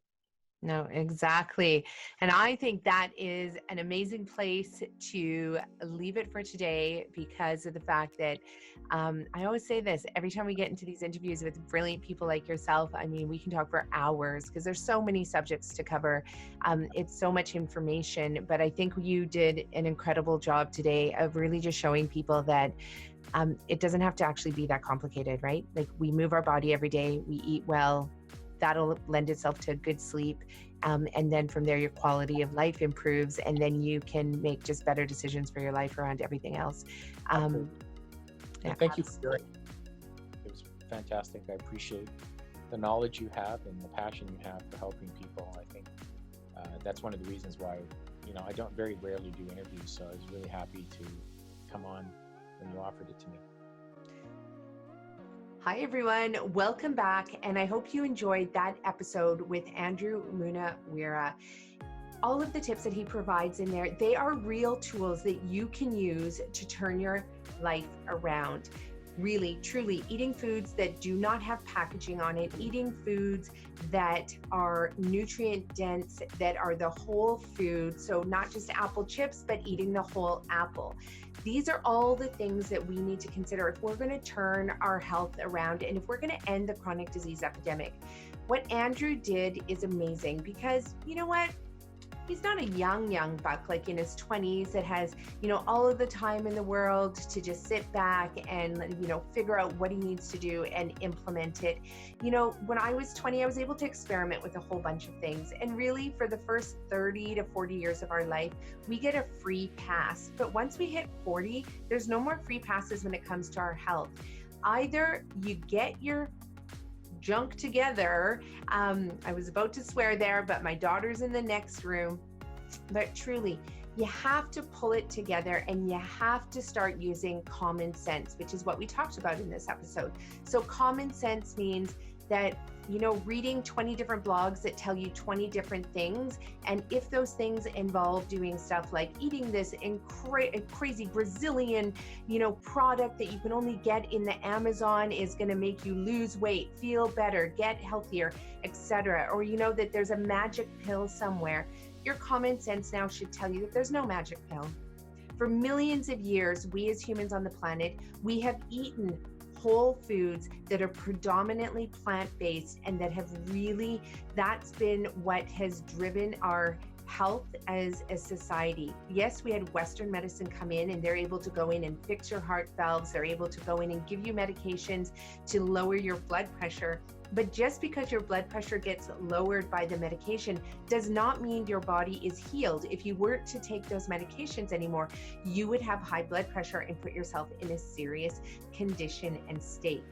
No, exactly. And I think that is an amazing place to leave it for today, because of the fact that I always say this every time we get into these interviews with brilliant people like yourself. I mean, we can talk for hours because there's so many subjects to cover. It's so much information, but I think you did an incredible job today of really just showing people that it doesn't have to actually be that complicated, right? Like, we move our body every day, we eat well, that'll lend itself to good sleep. And then from there, your quality of life improves, and then you can make just better decisions for your life around everything else. Yeah, thank you for sharing. It was fantastic. I appreciate the knowledge you have and the passion you have for helping people. I think that's one of the reasons why, I don't very rarely do interviews. So I was really happy to come on when you offered it to me. Hi, everyone. Welcome back. And I hope you enjoyed that episode with Andrew Munaweera. All of the tips that he provides in there, they are real tools that you can use to turn your life around. Really, truly eating foods that do not have packaging on it, eating foods that are nutrient dense, that are the whole food. So not just apple chips, but eating the whole apple. These are all the things that we need to consider if we're going to turn our health around and if we're going to end the chronic disease epidemic. What Andrew did is amazing because you know what? He's not a young buck like in his 20s that has, all of the time in the world to just sit back and, figure out what he needs to do and implement it. When I was 20, I was able to experiment with a whole bunch of things. And really for the first 30 to 40 years of our life, we get a free pass. But once we hit 40, there's no more free passes when it comes to our health. Either you get your junk together. I was about to swear there, but my daughter's in the next room. But truly, you have to pull it together and you have to start using common sense, which is what we talked about in this episode. So common sense means that, reading 20 different blogs that tell you 20 different things. And if those things involve doing stuff like eating this crazy Brazilian, product that you can only get in the Amazon is going to make you lose weight, feel better, get healthier, etc. Or that there's a magic pill somewhere, your common sense now should tell you that there's no magic pill. For millions of years, we as humans on the planet, we have eaten whole foods that are predominantly plant-based and that have really, that's been what has driven our health as a society. Yes, we had Western medicine come in and they're able to go in and fix your heart valves. They're able to go in and give you medications to lower your blood pressure. But just because your blood pressure gets lowered by the medication does not mean your body is healed. If you weren't to take those medications anymore, you would have high blood pressure and put yourself in a serious condition and state.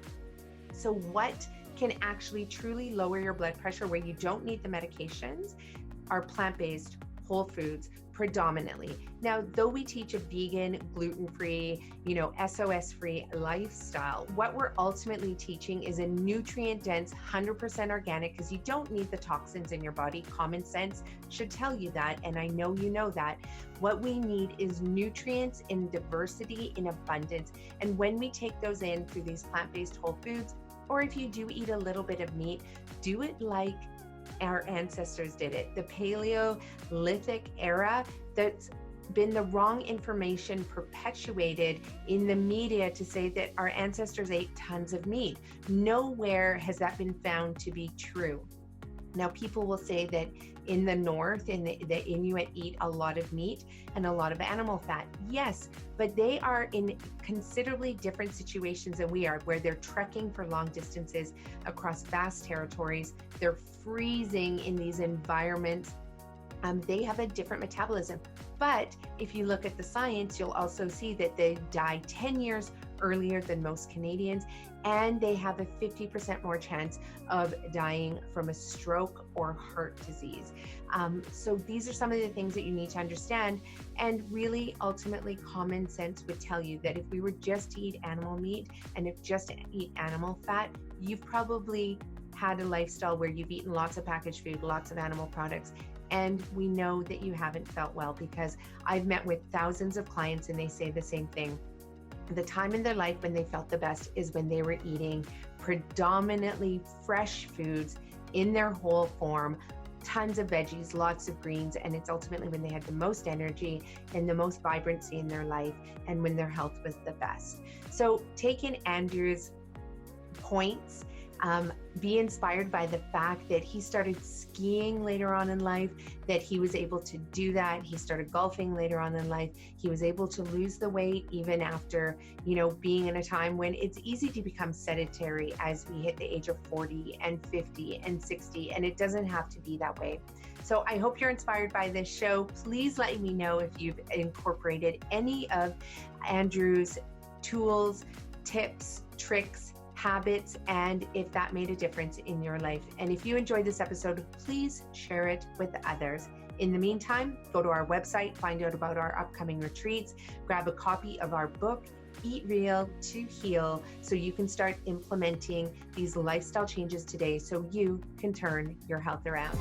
So what can actually truly lower your blood pressure where you don't need the medications are plant-based whole foods predominantly. Now, though we teach a vegan, gluten-free, SOS-free lifestyle, what we're ultimately teaching is a nutrient-dense, 100% organic, because you don't need the toxins in your body. Common sense should tell you that, and I know you know that. What we need is nutrients in diversity, in abundance. And when we take those in through these plant-based whole foods, or if you do eat a little bit of meat, do it like our ancestors did it. The Paleolithic era, that's been the wrong information perpetuated in the media to say that our ancestors ate tons of meat. Nowhere has that been found to be true. Now, people will say that in the north, the Inuit eat a lot of meat and a lot of animal fat. Yes, but they are in considerably different situations than we are, where they're trekking for long distances across vast territories. They're freezing in these environments. They have a different metabolism. But if you look at the science, you'll also see that they die 10 years earlier than most Canadians, and they have a 50% more chance of dying from a stroke or heart disease. So these are some of the things that you need to understand. And really, ultimately, common sense would tell you that if we were just to eat animal meat and if just to eat animal fat, you've probably had a lifestyle where you've eaten lots of packaged food, lots of animal products, and we know that you haven't felt well, because I've met with thousands of clients and they say the same thing. The time in their life when they felt the best is when they were eating predominantly fresh foods in their whole form, tons of veggies, lots of greens, and it's ultimately when they had the most energy and the most vibrancy in their life and when their health was the best. So take in Andrew's points. Be inspired by the fact that he started skiing later on in life, that he was able to do that. He started golfing later on in life. He was able to lose the weight even after, being in a time when it's easy to become sedentary as we hit the age of 40 and 50 and 60, and it doesn't have to be that way. So I hope you're inspired by this show. Please let me know if you've incorporated any of Andrew's tools, tips, tricks, habits, and if that made a difference in your life. And if you enjoyed this episode, please share it with others. In the meantime, go to our website, find out about our upcoming retreats, grab a copy of our book, Eat Real to Heal, so you can start implementing these lifestyle changes today so you can turn your health around.